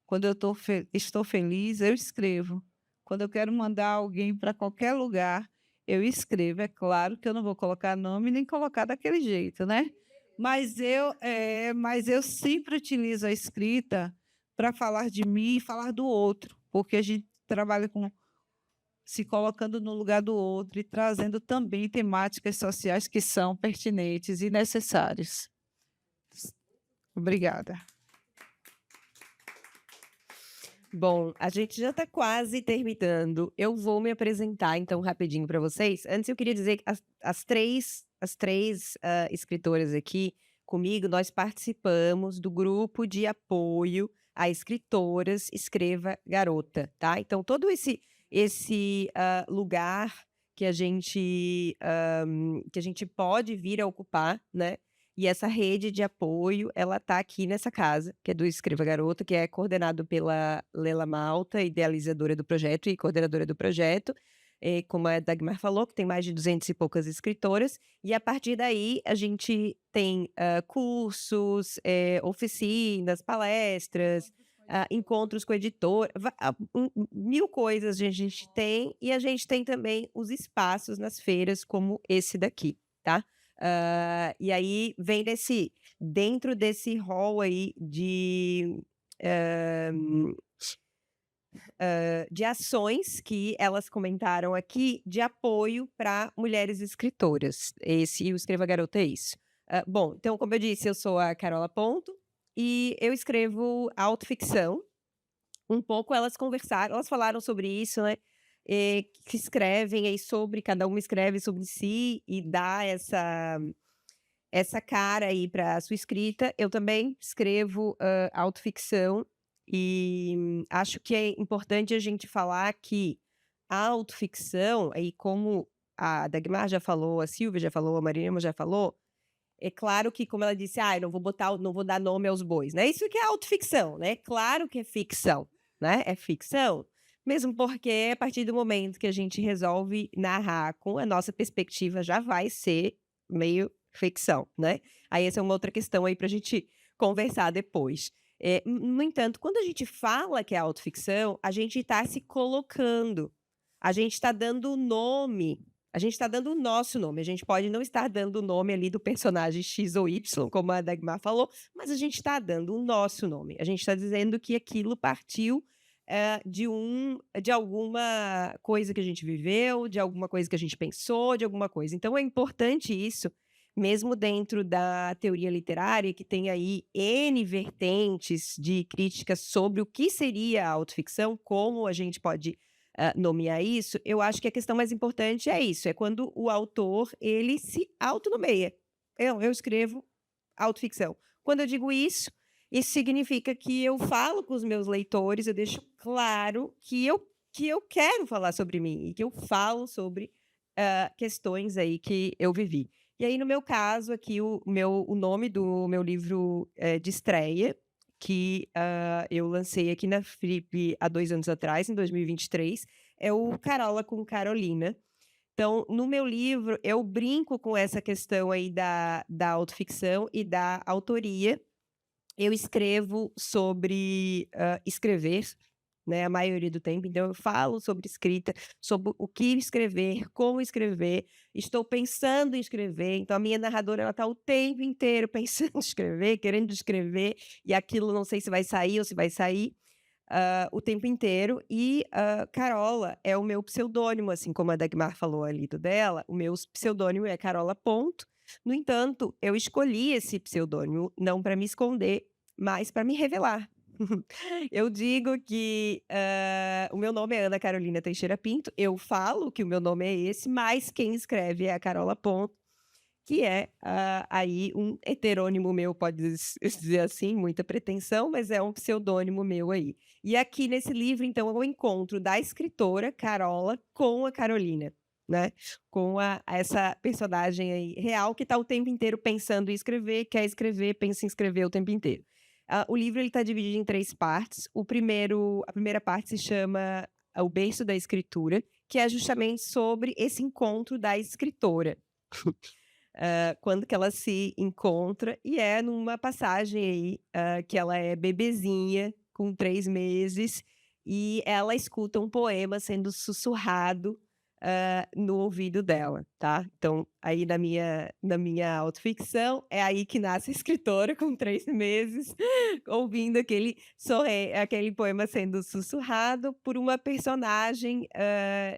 Quando eu estou feliz, eu escrevo. Quando eu quero mandar alguém para qualquer lugar, eu escrevo. É claro que eu não vou colocar nome nem colocar daquele jeito, né? Mas eu sempre utilizo a escrita para falar de mim e falar do outro, porque a gente trabalha com se colocando no lugar do outro e trazendo também temáticas sociais que são pertinentes e necessárias. Obrigada. Bom, a gente já está quase terminando. Eu vou me apresentar, então, rapidinho para vocês. Antes, eu queria dizer que as três escritoras aqui comigo, nós participamos do grupo de apoio a escritoras Escreva Garota, tá? Então, todo esse lugar que a gente pode vir a ocupar, né? E essa rede de apoio, ela está aqui nessa casa, que é do Escreva Garota, que é coordenado pela Lela Malta, idealizadora do projeto e coordenadora do projeto, como a Dagmar falou, que tem mais de 200 e poucas escritoras, e a partir daí a gente tem cursos, oficinas, palestras, encontros com editor, mil coisas a gente tem, e a gente tem também os espaços nas feiras, como esse daqui, tá? E aí vem dentro desse hall aí de ações que elas comentaram aqui de apoio para mulheres escritoras. O Escreva Garota é isso. Bom, então, como eu disse, eu sou a Carola Ponto e eu escrevo autoficção. Um pouco elas falaram sobre isso, né? Que escrevem aí sobre, cada uma escreve sobre si e dá essa cara aí para a sua escrita. Eu também escrevo autoficção e acho que é importante a gente falar que a autoficção, aí como a Dagmar já falou, a Silvia já falou, a Marinema já falou, é claro que, como ela disse, eu não vou dar nome aos bois, né? Isso que é autoficção, né? Claro que é ficção, né? É ficção, mesmo porque a partir do momento que a gente resolve narrar com a nossa perspectiva, já vai ser meio ficção, né? Aí essa é uma outra questão aí para a gente conversar depois. No entanto, quando a gente fala que é autoficção, a gente está se colocando, a gente está dando nome, a gente está dando o nosso nome. A gente pode não estar dando o nome ali do personagem X ou Y, como a Dagmar falou, mas a gente está dando o nosso nome. A gente está dizendo que aquilo partiu de alguma coisa que a gente viveu, de alguma coisa que a gente pensou, de alguma coisa. Então, é importante isso, mesmo dentro da teoria literária, que tem aí N vertentes de críticas sobre o que seria a autoficção, como a gente pode nomear isso. Eu acho que a questão mais importante é isso, é quando o autor, ele se autonomeia. Eu escrevo autoficção. Quando eu digo isso significa que eu falo com os meus leitores, eu deixo claro que eu quero falar sobre mim e que eu falo sobre questões aí que eu vivi. E aí, no meu caso, aqui, o nome do meu livro de estreia, que eu lancei aqui na Flip há 2 anos atrás, em 2023, é o Carola com Carolina. Então, no meu livro, eu brinco com essa questão aí da autoficção e da autoria. Eu escrevo sobre escrever, né, a maioria do tempo. Então, eu falo sobre escrita, sobre o que escrever, como escrever. Estou pensando em escrever. Então, a minha narradora, ela está o tempo inteiro pensando em escrever, querendo escrever, e aquilo não sei se vai sair ou se vai sair o tempo inteiro. E Carola é o meu pseudônimo, assim como a Dagmar falou ali do dela. O meu pseudônimo é Carola Ponto. No entanto, eu escolhi esse pseudônimo não para me esconder, mas para me revelar. Eu digo que o meu nome é Ana Carolina Teixeira Pinto. Eu falo que o meu nome é esse, mas quem escreve é a Carola Ponto, que é aí um heterônimo meu, pode dizer assim, muita pretensão, mas é um pseudônimo meu aí. E aqui nesse livro, então, é o encontro da escritora Carola com a Carolina, né? Com essa personagem aí real que está o tempo inteiro pensando em escrever, quer escrever, pensa em escrever o tempo inteiro. O livro está dividido em 3 partes. A primeira parte se chama O Berço da Escritura, que é justamente sobre esse encontro da escritora. Quando que ela se encontra, e é numa passagem aí que ela é bebezinha, com 3 meses, e ela escuta um poema sendo sussurrado no ouvido dela, tá? Então, aí na minha autoficção, é aí que nasce a escritora com 3 meses, ouvindo aquele poema sendo sussurrado por uma personagem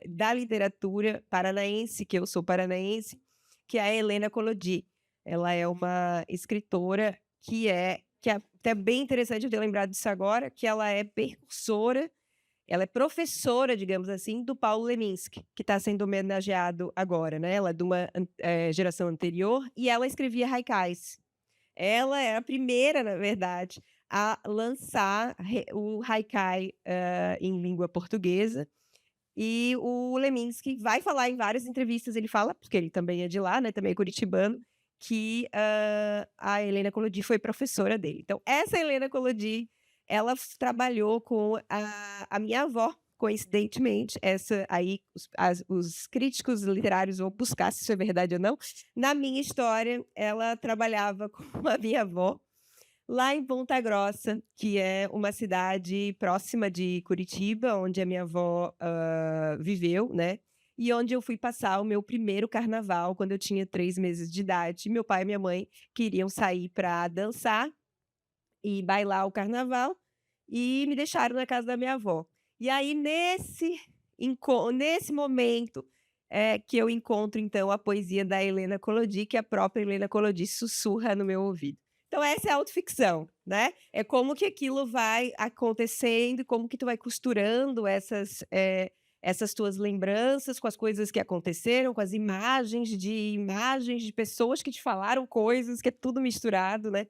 da literatura paranaense, que eu sou paranaense, que é a Helena Collodi. Ela é uma escritora que é até bem interessante eu ter lembrado disso agora, que ela é precursora, ela é professora, digamos assim, do Paulo Leminski, que está sendo homenageado agora, né? Ela é de uma geração anterior e ela escrevia haikais. Ela é a primeira, na verdade, a lançar o haikai em língua portuguesa. E o Leminski vai falar em várias entrevistas, ele fala, porque ele também é de lá, né, também é curitibano, que a Helena Collodi foi professora dele. Então, essa Helena Collodi, ela trabalhou com a minha avó, coincidentemente. Essa aí, os críticos literários vão buscar se isso é verdade ou não. Na minha história, ela trabalhava com a minha avó, lá em Ponta Grossa, que é uma cidade próxima de Curitiba, onde a minha avó viveu, né? E onde eu fui passar o meu primeiro carnaval, quando eu tinha 3 meses de idade. Meu pai e minha mãe queriam sair para dançar e bailar o carnaval, e me deixaram na casa da minha avó. E aí, nesse momento, que eu encontro, então, a poesia da Helena Collodi, que a própria Helena Collodi sussurra no meu ouvido. Então, essa é a autoficção, né? É como que aquilo vai acontecendo, como que tu vai costurando essas tuas lembranças com as coisas que aconteceram, com as imagens de pessoas que te falaram coisas, que é tudo misturado, né?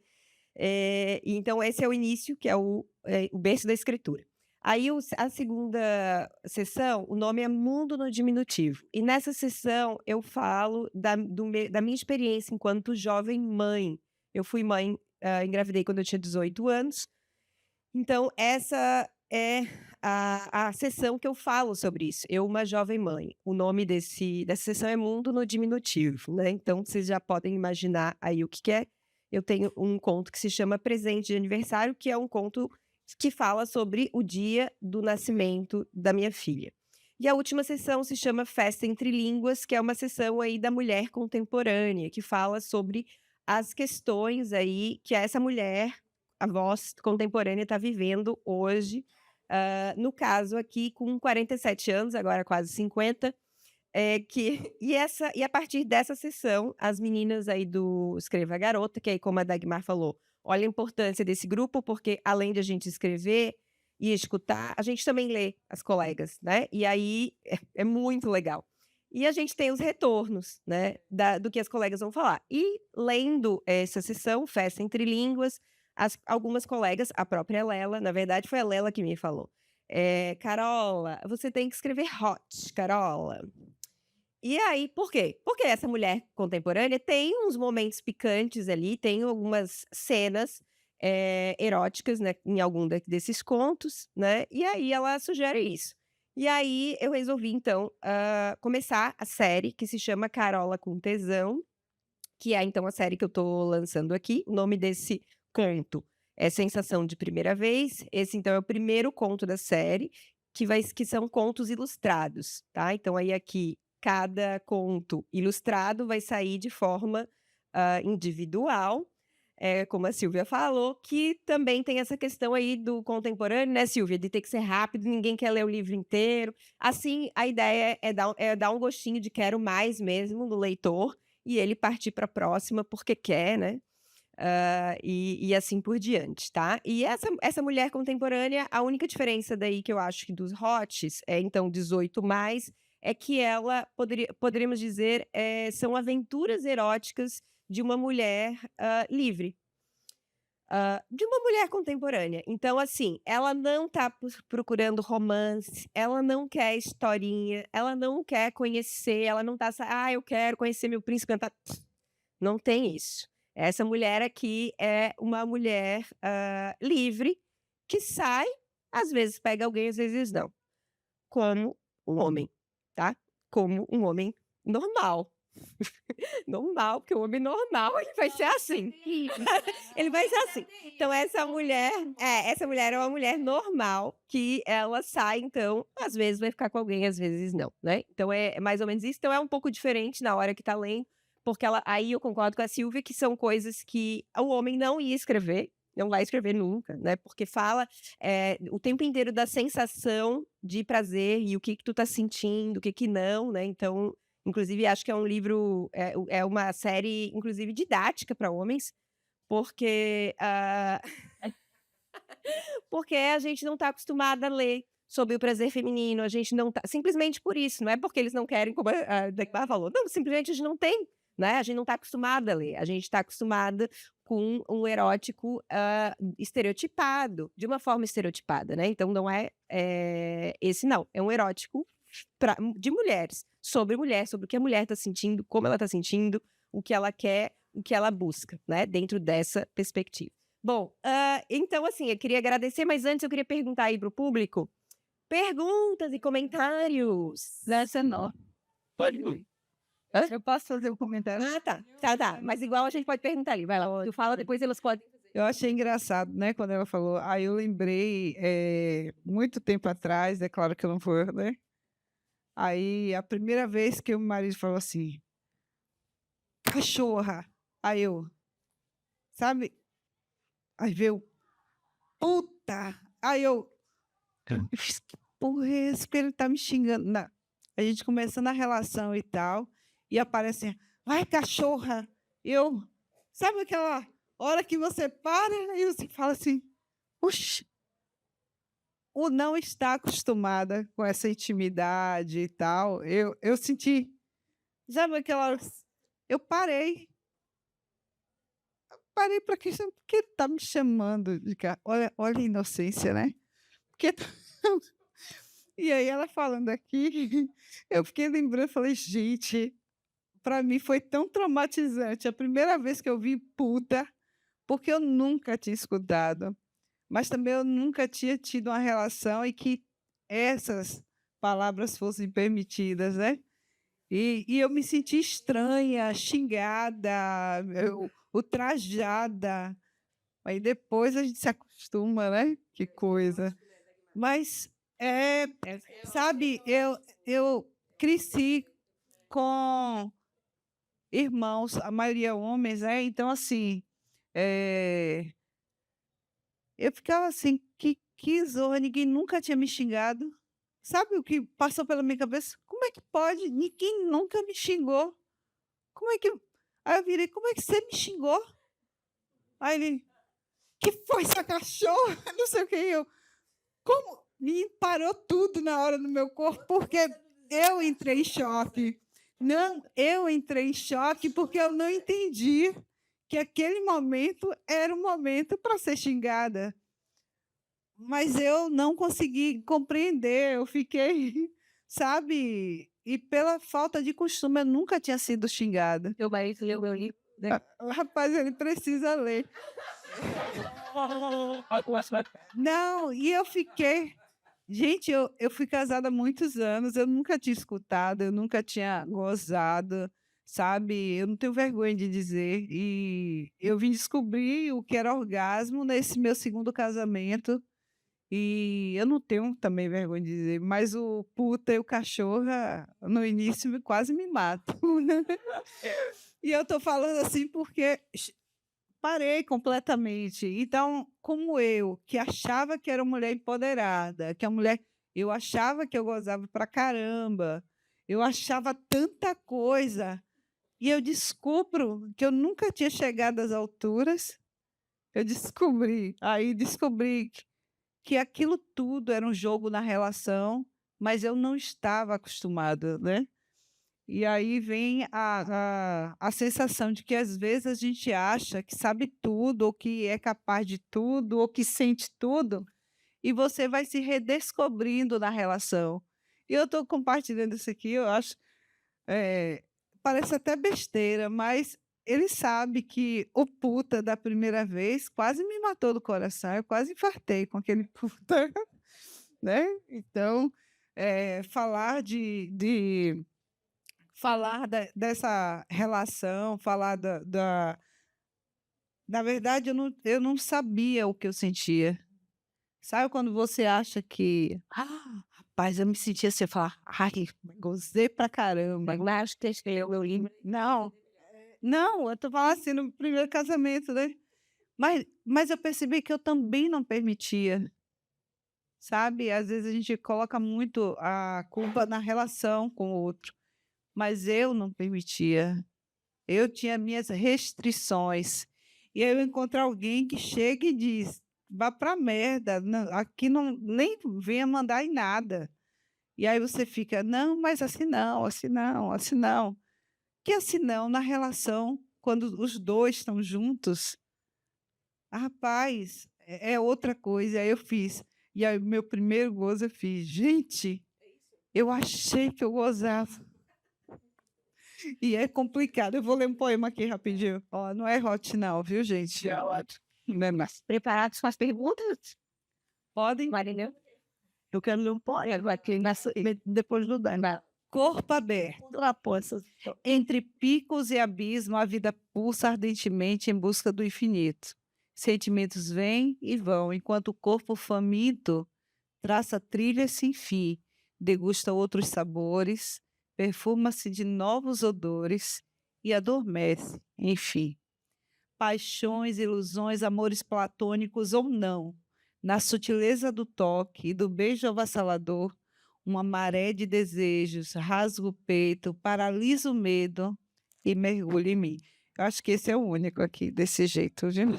Então, esse é o início, que é o berço da escritura. Aí, a segunda sessão, o nome é Mundo no Diminutivo. E nessa sessão, eu falo da minha experiência enquanto jovem mãe. Eu fui mãe, engravidei quando eu tinha 18 anos. Então, essa é a sessão que eu falo sobre isso. Eu, uma jovem mãe. O nome dessa sessão é Mundo no Diminutivo, né? Então, vocês já podem imaginar aí o que é. Eu tenho um conto que se chama Presente de Aniversário, que é um conto que fala sobre o dia do nascimento da minha filha. E a última sessão se chama Festa Entre Línguas, que é uma sessão aí da mulher contemporânea, que fala sobre as questões aí que essa mulher, a voz contemporânea, está vivendo hoje. No caso aqui, com 47 anos, agora quase 50, e a partir dessa sessão, as meninas aí do Escreva Garota, que aí, como a Dagmar falou, olha a importância desse grupo, porque além de a gente escrever e escutar, a gente também lê as colegas, né? E aí é muito legal. E a gente tem os retornos, né, do que as colegas vão falar. E lendo essa sessão, Festa Entre Línguas, algumas colegas, a própria Lela, na verdade foi a Lela que me falou, Carola, você tem que escrever hot, Carola. E aí, por quê? Porque essa mulher contemporânea tem uns momentos picantes ali, tem algumas cenas eróticas, né, em algum desses contos, né? E aí ela sugere isso. E aí eu resolvi, então, começar a série que se chama Carola com Tesão, que é, então, a série que eu tô lançando aqui. O nome desse conto é Sensação de Primeira Vez. Esse, então, é o primeiro conto da série, que são contos ilustrados, tá? Então, aí aqui, cada conto ilustrado vai sair de forma individual, como a Silvia falou, que também tem essa questão aí do contemporâneo, né, Silvia? De ter que ser rápido, ninguém quer ler o livro inteiro. Assim, a ideia é dar um gostinho de quero mais mesmo no leitor, e ele partir para a próxima porque quer, né? E assim por diante, tá? E essa mulher contemporânea, a única diferença daí que eu acho que dos hots, então 18 mais, é que ela, poderíamos dizer, são aventuras eróticas de uma mulher livre. De uma mulher contemporânea. Então, assim, ela não tá procurando romance, ela não quer historinha, ela não quer conhecer, ela não tá, eu quero conhecer meu príncipe encantado. Não tem isso. Essa mulher aqui é uma mulher livre, que sai, às vezes pega alguém, às vezes não. Como um homem, tá? Como um homem normal. Normal, porque o homem normal ele vai ser assim. Ele vai ser assim. Então essa mulher é uma mulher normal que ela sai, então, às vezes vai ficar com alguém, às vezes não, né? Então é mais ou menos isso. Então é um pouco diferente na hora que tá lendo, porque aí eu concordo com a Silvia que são coisas que o homem não ia escrever, não vai escrever nunca, né? Porque fala o tempo inteiro da sensação de prazer e o que tu tá sentindo, o que não, né? Então, inclusive, acho que é um livro, é uma série, inclusive, didática para homens, porque, porque a gente não está acostumada a ler sobre o prazer feminino, a gente não tá, simplesmente por isso, não é porque eles não querem, como a Dagmar falou, não, simplesmente a gente não tem, né? A gente não está acostumada a ler, a gente está acostumada com um erótico estereotipado, de uma forma estereotipada, né? Então não esse não, é um erótico de mulheres, sobre o que a mulher está sentindo, como ela está sentindo, o que ela quer, o que ela busca, né? Dentro dessa perspectiva. Bom, então, assim, eu queria agradecer, mas antes eu queria perguntar aí para o público, perguntas e comentários. Essa não. Pode ir. Eu posso fazer um comentário? Tá. Mas igual a gente pode perguntar ali. Vai lá, tu fala, depois elas podem fazer. Eu achei engraçado, né, quando ela falou. Aí eu lembrei, muito tempo atrás, é claro que eu não vou, né? Aí, a primeira vez que o marido falou assim, cachorra. Aí eu, sabe? Aí veio, puta. Aí eu, que porra é esse? Porque ele tá me xingando. A gente começando a relação e tal, e aparece assim, vai, cachorra. Eu, sabe aquela hora que você para e você fala assim, oxe, o não está acostumada com essa intimidade e tal. Eu senti, sabe aquela hora, eu parei para que porque ele está me chamando de cá. Olha a inocência, né? Porque e aí ela falando aqui, eu fiquei lembrando, falei, gente, para mim foi tão traumatizante a primeira vez que eu vi puta, porque eu nunca tinha escutado. Mas também eu nunca tinha tido uma relação e que essas palavras fossem permitidas, né? E eu me senti estranha, xingada, ultrajada. Aí depois a gente se acostuma, né? Que coisa. Mas, sabe, eu cresci com irmãos, a maioria homens, né? Então, assim, eu ficava assim, que zorra, ninguém nunca tinha me xingado. Sabe o que passou pela minha cabeça? Como é que pode? Ninguém nunca me xingou. Como é que... Aí eu virei, como é que você me xingou? Aí ele, que foi essa cachorra? Não sei o que. Eu, como? Me parou tudo na hora no meu corpo, porque eu entrei em choque. Não, eu entrei em choque porque eu não entendi que aquele momento era um momento para ser xingada. Mas eu não consegui compreender, eu fiquei, sabe? E pela falta de costume, eu nunca tinha sido xingada. Meu marido leu meu livro, né? Rapaz, ele precisa ler. Não, e eu fiquei. Gente, eu fui casada há muitos anos, eu nunca tinha escutado, eu nunca tinha gozado, sabe? Eu não tenho vergonha de dizer. E eu vim descobrir o que era orgasmo nesse meu segundo casamento. E eu não tenho também vergonha de dizer, mas o puta e o cachorra, no início, quase me matam. E eu tô falando assim porque parei completamente. Então, como eu, que achava que era uma mulher empoderada, que a mulher, eu achava que eu gozava pra caramba, eu achava tanta coisa, e eu descubro que eu nunca tinha chegado às alturas. Eu descobri que aquilo tudo era um jogo na relação, mas eu não estava acostumada, né? E aí vem a sensação de que às vezes a gente acha que sabe tudo, ou que é capaz de tudo, ou que sente tudo, e você vai se redescobrindo na relação. E eu estou compartilhando isso aqui, eu acho, eh, parece até besteira, mas ele sabe que o puta da primeira vez quase me matou do coração, eu quase infartei com aquele puta, né? Então, falar falar dessa relação, falar na verdade, eu não sabia o que eu sentia. Sabe quando você acha que: "Ah, rapaz, eu me sentia assim", eu falava: "Ai, gozei pra caramba". Mas que eu li. Não, não, eu tô falando assim, no primeiro casamento, né. Mas eu percebi que eu também não permitia, sabe. Às vezes a gente coloca muito a culpa na relação com o outro, mas eu não permitia. Eu tinha minhas restrições. E aí eu encontro alguém que chega e diz: "Vá pra merda, aqui não nem venha mandar em nada". E aí você fica: "Não, mas assim não, assim não, assim não". Que assim não, na relação, quando os 2 estão juntos, rapaz, é outra coisa. Aí eu fiz. E aí meu primeiro gozo eu fiz: "Gente, eu achei que eu gozava". E é complicado. Eu vou ler um poema aqui rapidinho. Ó, não é hot não, viu, gente? É ótimo. Não é mais. Preparados com as perguntas? Podem? Marinho? Eu quero ler um poema aqui depois do Dan. Corpo aberto. Lá, pô, essas- Entre picos e abismo, a vida pulsa ardentemente em busca do infinito. Sentimentos vêm e vão, enquanto o corpo faminto traça trilhas sem fim, degusta outros sabores, perfuma-se de novos odores e adormece, enfim. Paixões, ilusões, amores platônicos ou não, na sutileza do toque e do beijo avassalador, uma maré de desejos rasga o peito, paralisa o medo e mergulha em mim. Eu acho que esse é o único aqui, desse jeito, viu?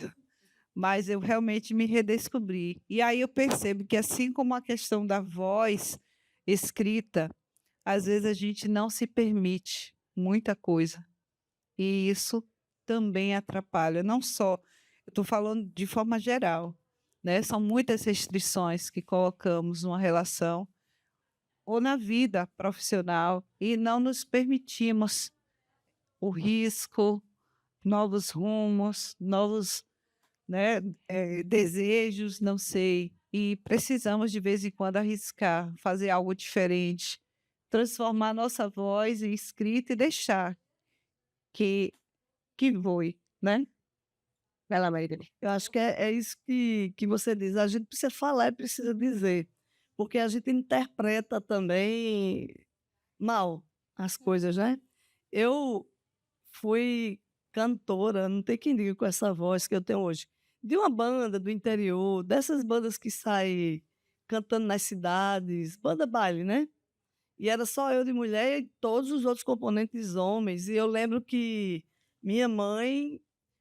Mas eu realmente me redescobri. E aí eu percebo que, assim como a questão da voz escrita, às vezes a gente não se permite muita coisa. E isso também atrapalha. Não só, eu estou falando de forma geral, né? São muitas restrições que colocamos numa relação ou na vida profissional e não nos permitimos o risco, novos rumos, novos, né, desejos, não sei. E precisamos, de vez em quando, arriscar, fazer algo diferente, transformar nossa voz em escrita e deixar que, que voe, né? Vai lá, Marinho. Eu acho que é isso que você diz. A gente precisa falar e precisa dizer, porque a gente interpreta também mal as coisas, né? Eu fui cantora, não tem quem diga com essa voz que eu tenho hoje, de uma banda do interior, dessas bandas que saem cantando nas cidades, banda baile, né? E era só eu de mulher e todos os outros componentes homens. E eu lembro que minha mãe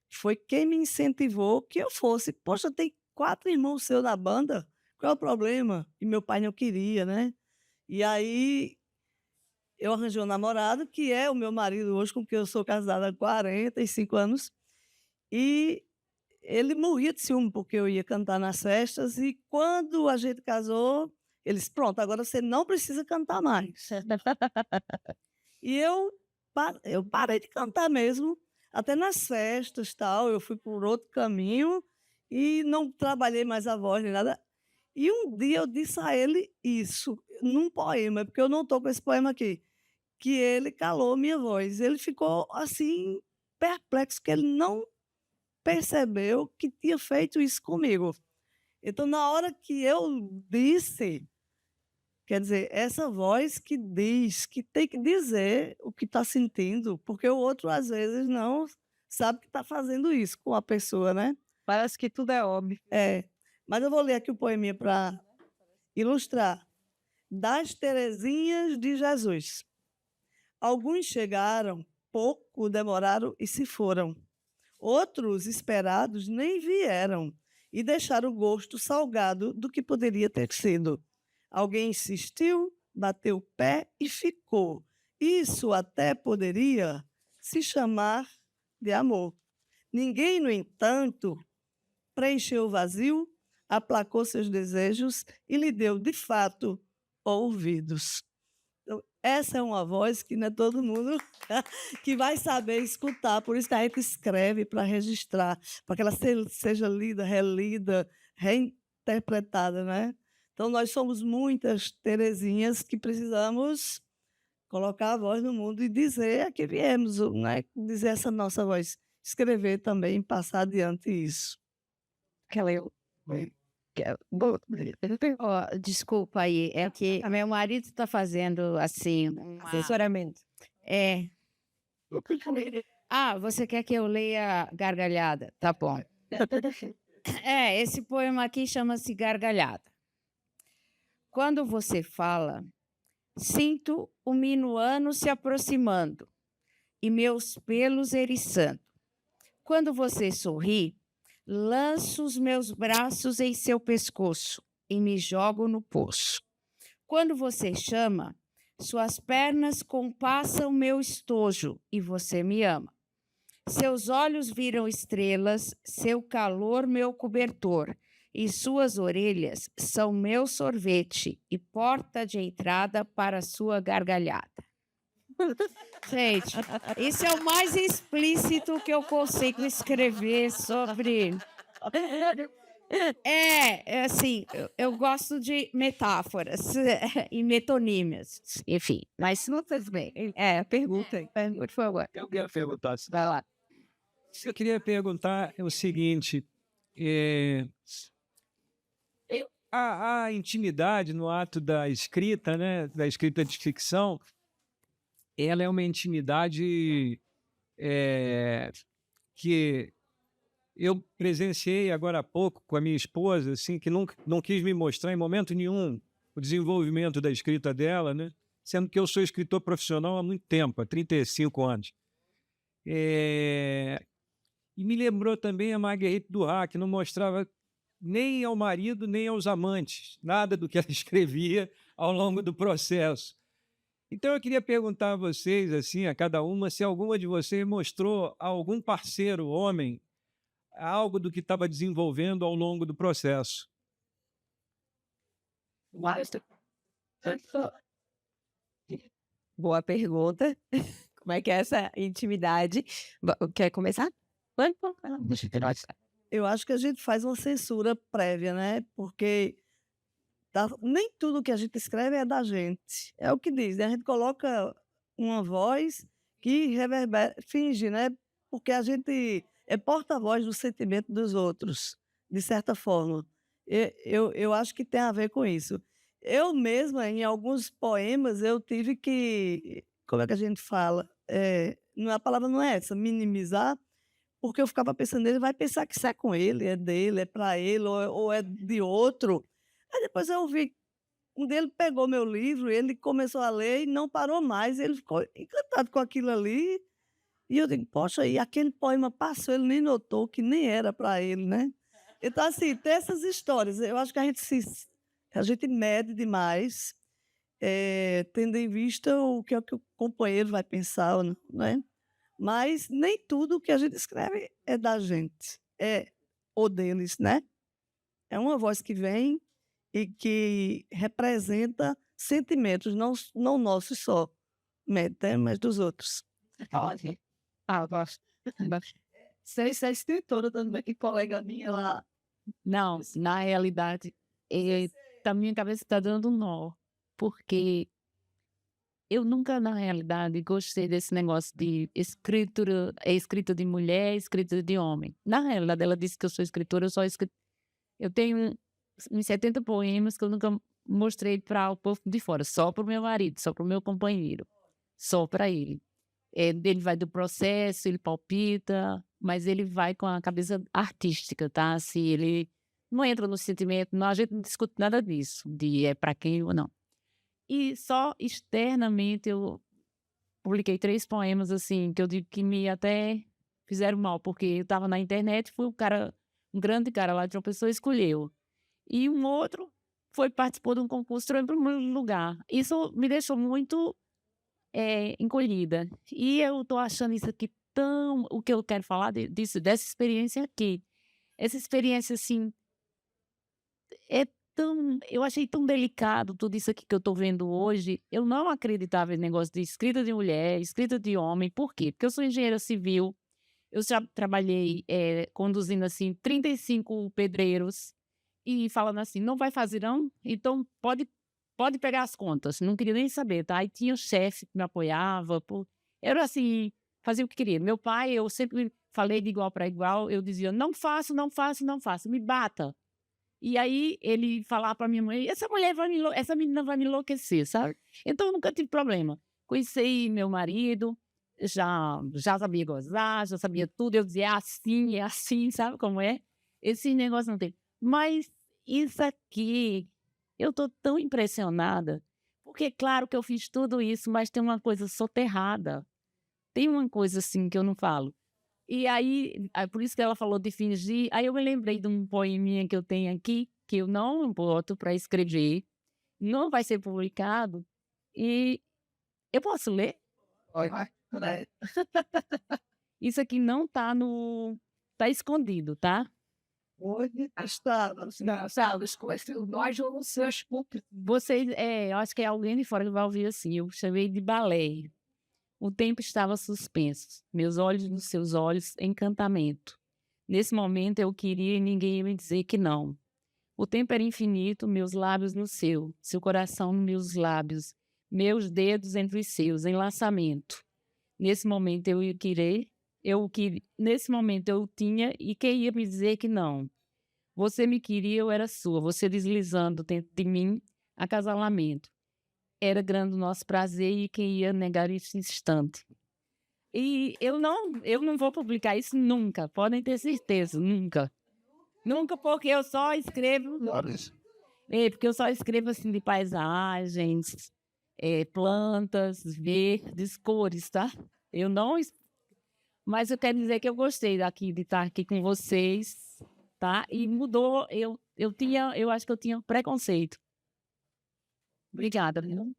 foi quem me incentivou que eu fosse. Poxa, tem 4 irmãos seus na banda, qual é o problema? E meu pai não queria, né? E aí eu arranjei um namorado, que é o meu marido hoje, com quem eu sou casada há 45 anos, e ele morria de ciúme, porque eu ia cantar nas festas, e quando a gente casou, eles: "Pronto, agora você não precisa cantar mais". E eu parei de cantar mesmo, até nas festas, tal, eu fui por outro caminho, e não trabalhei mais a voz nem nada. E um dia eu disse a ele isso, num poema, porque eu não estou com esse poema aqui, que ele calou minha voz. Ele ficou assim, perplexo, que ele não percebeu que tinha feito isso comigo. Então, na hora que eu disse, quer dizer, essa voz que diz, que tem que dizer o que está sentindo, porque o outro, às vezes, não sabe que está fazendo isso com a pessoa, né? Parece que tudo é óbvio. É. Mas eu vou ler aqui o poeminha para ilustrar. Das Terezinhas de Jesus. Alguns chegaram, pouco demoraram e se foram. Outros, esperados, nem vieram e deixaram o gosto salgado do que poderia ter sido. Alguém insistiu, bateu o pé e ficou. Isso até poderia se chamar de amor. Ninguém, no entanto, preencheu o vazio, aplacou seus desejos e lhe deu, de fato, ouvidos. Então, essa é uma voz que não é todo mundo que vai saber escutar, por isso que a gente escreve para registrar, para que ela seja lida, relida, reinterpretada, né? Então, nós somos muitas Terezinhas que precisamos colocar a voz no mundo e dizer a que viemos, né? Dizer essa nossa voz, escrever também, passar adiante isso. Ó, desculpa aí, é que meu marido está fazendo assim, Assessoramento. é. Ah, você quer que eu leia Gargalhada? Tá bom. É, esse poema aqui chama-se Gargalhada. Quando você fala, sinto o minuano se aproximando e meus pelos eriçando. Quando você sorri, lanço os meus braços em seu pescoço e me jogo no poço. Quando você chama, suas pernas compassam meu estojo e você me ama. Seus olhos viram estrelas, seu calor meu cobertor, e suas orelhas são meu sorvete e porta de entrada para sua gargalhada. Gente, isso é o mais explícito que eu consigo escrever sobre. É assim, eu gosto de metáforas e metonímias, enfim, mas não fez bem. A pergunta aí. Por favor. Eu queria perguntar. Vai lá. Eu queria perguntar é o seguinte: a intimidade no ato da escrita, né, da escrita de ficção, ela é uma intimidade que eu presenciei agora há pouco com a minha esposa, assim, que não quis me mostrar em momento nenhum o desenvolvimento da escrita dela, né, sendo que eu sou escritor profissional há muito tempo, há 35 anos. E me lembrou também a Marguerite Duras, que não mostrava nem ao marido, nem aos amantes, nada do que ela escrevia ao longo do processo. Então, eu queria perguntar a vocês, assim, a cada uma, se alguma de vocês mostrou a algum parceiro, homem, algo do que estava desenvolvendo ao longo do processo. Boa pergunta. Como é que é essa intimidade? Quer começar? Eu acho que a gente faz uma censura prévia, né? Porque nem tudo que a gente escreve é da gente. É o que diz, né? A gente coloca uma voz que reverbera, finge, né? Porque a gente é porta-voz do sentimento dos outros, de certa forma. Eu acho que tem a ver com isso. Eu mesma, em alguns poemas, eu tive que, como é que a gente fala? A palavra não é essa, minimizar, porque eu ficava pensando, ele vai pensar que isso é com ele, é dele, é para ele, ou é de outro. Aí depois eu vi, um dele pegou meu livro, ele começou a ler e não parou mais, ele ficou encantado com aquilo ali. E eu digo, poxa, e aquele poema passou, ele nem notou que nem era para ele, né? Então, assim, tem essas histórias. Eu acho que a gente mede demais, tendo em vista o que o companheiro vai pensar, né? Mas nem tudo que a gente escreve é da gente, ou deles, né? É uma voz que vem e que representa sentimentos, não nossos só, mas dos outros. Eu gosto. Você é escritora também, colega minha lá Não, na realidade, a minha cabeça está dando um nó, porque eu nunca, na realidade, gostei desse negócio de escritura, escrita de mulher, escrita de homem. Na realidade, ela disse que eu sou escritora, eu tenho uns 70 poemas que eu nunca mostrei para o povo de fora, só para o meu marido, só para o meu companheiro, só para ele. Ele vai do processo, ele palpita, mas ele vai com a cabeça artística, tá? Assim, ele não entra no sentimento, não, a gente não discute nada disso, de é para quem ou não. E só externamente eu publiquei 3 poemas, assim, que eu digo que me até fizeram mal, porque eu estava na internet, foi um grande cara lá de uma pessoa escolheu. E um outro participou de um concurso, entrou em primeiro lugar. Isso me deixou muito encolhida. E eu tô achando isso aqui o que eu quero falar dessa experiência aqui. Essa experiência, assim, é eu achei tão delicado tudo isso aqui que eu tô vendo hoje. Eu não acreditava em negócio de escrita de mulher, escrita de homem. Por quê? Porque eu sou engenheira civil, eu já trabalhei conduzindo, assim, 35 pedreiros e falando assim: "Não vai fazer não? Então pode pegar as contas", não queria nem saber, tá. Aí tinha o chefe que me apoiava, era assim, fazia o que queria. Meu pai, eu sempre falei de igual para igual, eu dizia: "Não faço, não faço, não faço, me bata". E aí ele falava para minha mãe: essa menina vai me enlouquecer", sabe. Então eu nunca tive problema. Conheci meu marido, já sabia gozar, já sabia tudo, eu dizia: é assim", sabe como é? Esse negócio não tem. Mas isso aqui, eu tô tão impressionada, porque claro que eu fiz tudo isso, mas tem uma coisa soterrada, tem uma coisa, assim, que eu não falo. E aí por isso que ela falou de fingir, aí eu me lembrei de um poeminha que eu tenho aqui, que eu não boto para escrever, não vai ser publicado, e eu posso ler? Pode. Né? Isso aqui não tá escondido, tá? Hoje está. Sabes, nós vamos ser as vocês, eu acho que é alguém de fora que vai ouvir assim, eu chamei de balé. O tempo estava suspenso, meus olhos nos seus olhos, encantamento. Nesse momento eu queria e ninguém ia me dizer que não. O tempo era infinito, meus lábios no seu coração nos meus lábios, meus dedos entre os seus, enlaçamento. Nesse momento nesse momento eu tinha e quem ia me dizer que não? Você me queria, eu era sua, você deslizando dentro de mim, acasalamento. Era grande o nosso prazer e quem ia negar esse instante. E eu não vou publicar isso nunca, podem ter certeza, nunca. Nunca, porque eu só escrevo. Porque eu só escrevo assim de paisagens, plantas, verdes, cores, tá? Eu não. Mas eu quero dizer que eu gostei de estar aqui com vocês, tá? E mudou. Eu acho que eu tinha preconceito. Obrigada, viu?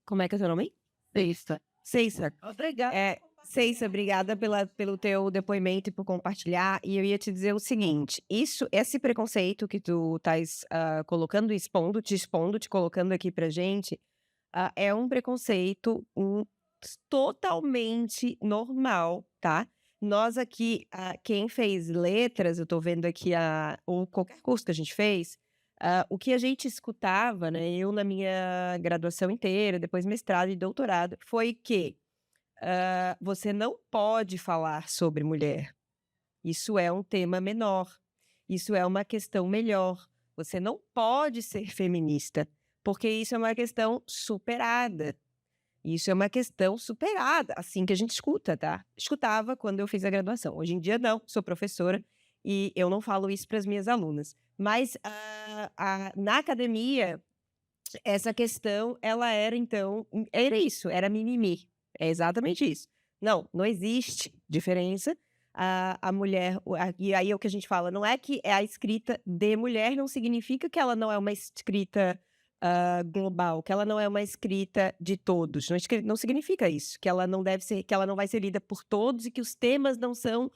Como é que é seu nome? Sexta. Ceissa. Obrigada. Ceissa, obrigada pelo teu depoimento e por compartilhar. E eu ia te dizer o seguinte: esse preconceito que tu estás colocando, te colocando aqui pra gente, é um preconceito totalmente normal, tá? Nós aqui, quem fez letras, eu tô vendo aqui ou qualquer curso que a gente fez, o que a gente escutava, né? Eu na minha graduação inteira, depois mestrado e doutorado, foi que você não pode falar sobre mulher. Isso é um tema menor. Isso é uma questão melhor. Você não pode ser feminista, porque isso é uma questão superada. Isso é uma questão superada, assim que a gente escuta, tá? Escutava quando eu fiz a graduação. Hoje em dia, não, sou professora e eu não falo isso para as minhas alunas. Mas na academia, essa questão, ela era, então, era isso, era mimimi. É exatamente isso. Não existe diferença. A mulher, e aí é o que a gente fala, não é que a escrita de mulher não significa que ela não é uma escrita global, que ela não é uma escrita de todos. Não significa isso, que ela não deve ser, que ela não vai ser lida por todos e que os temas não são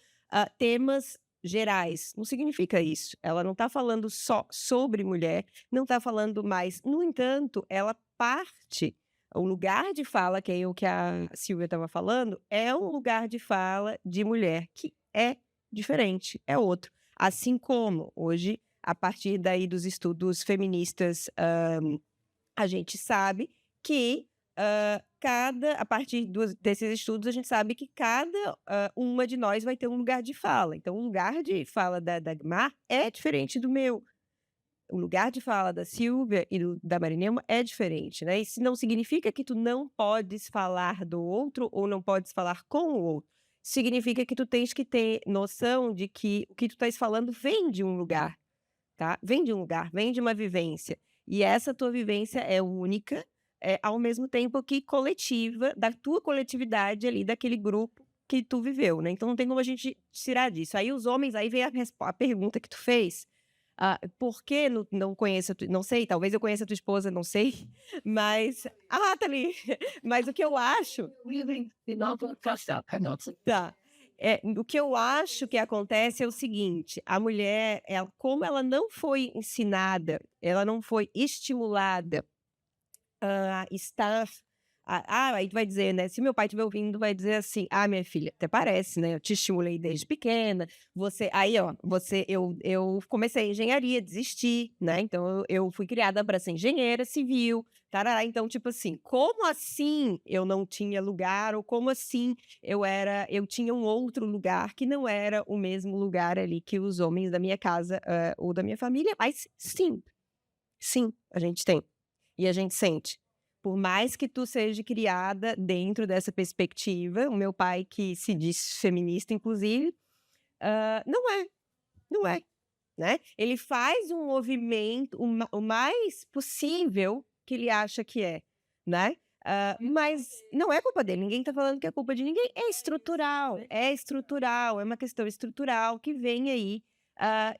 temas gerais. Não significa isso. Ela não está falando só sobre mulher, não está falando mais. No entanto, ela parte. O lugar de fala, que é o que a Silvia estava falando, é um lugar de fala de mulher que é diferente, é outro. Assim como hoje, a partir daí dos estudos feministas, a gente sabe que a partir desses estudos, a gente sabe que cada uma de nós vai ter um lugar de fala. Então, o lugar de fala da Dagmar é diferente do meu. O lugar de fala da Silvia e da Marinema é diferente, né? Isso não significa que tu não podes falar do outro ou não podes falar com o outro. Significa que tu tens que ter noção de que o que tu estás falando vem de um lugar, tá? Vem de um lugar, vem de uma vivência. E essa tua vivência é única, ao mesmo tempo que coletiva, da tua coletividade ali, daquele grupo que tu viveu, né? Então não tem como a gente tirar disso. Aí os homens, aí vem a pergunta que tu fez. Por que não conheço não sei, talvez eu conheça a tua esposa, não sei, mas tá ali. Mas o que eu acho tá. O que eu acho que acontece é o seguinte: a mulher, como ela não foi ensinada, ela não foi estimulada a estar. Aí tu vai dizer, né? Se meu pai estiver ouvindo, vai dizer assim: minha filha, até parece, né? Eu te estimulei desde pequena. Eu comecei a engenharia, desisti, né? Então eu fui criada para ser engenheira civil. Tarará. Então, tipo assim, como assim eu não tinha lugar, ou como assim eu tinha um outro lugar que não era o mesmo lugar ali que os homens da minha casa ou da minha família? Mas sim, a gente tem. E a gente sente. Por mais que tu seja criada dentro dessa perspectiva, o meu pai, que se diz feminista, inclusive, não é, né? Ele faz um movimento o mais possível que ele acha que é, né? Mas não é culpa dele, ninguém está falando que é culpa de ninguém, é estrutural, é uma questão estrutural que vem aí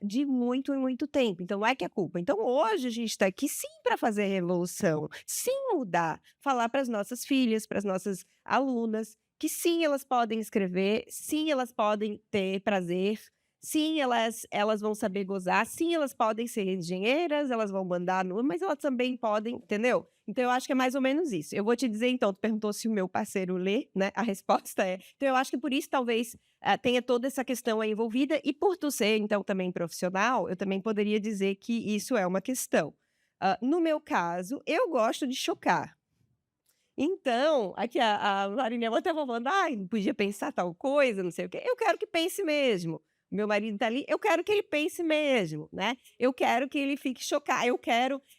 de muito e muito tempo. Então, não é que é culpa. Então, hoje a gente está aqui sim para fazer revolução, sim mudar, falar para as nossas filhas, para as nossas alunas, que sim elas podem escrever, sim elas podem ter prazer, sim elas vão saber gozar, sim elas podem ser engenheiras, elas vão mandar mas elas também podem, entendeu? Então, eu acho que é mais ou menos isso. Eu vou te dizer, então, tu perguntou se o meu parceiro lê, né? A resposta é. Então, eu acho que por isso, talvez, tenha toda essa questão aí envolvida. E por tu ser, então, também profissional, eu também poderia dizer que isso é uma questão. No meu caso, eu gosto de chocar. Então, aqui a Marinela estava falando, podia pensar tal coisa, não sei o quê. Eu quero que pense mesmo. Meu marido está ali, eu quero que ele pense mesmo, né? Eu quero que ele fique chocado.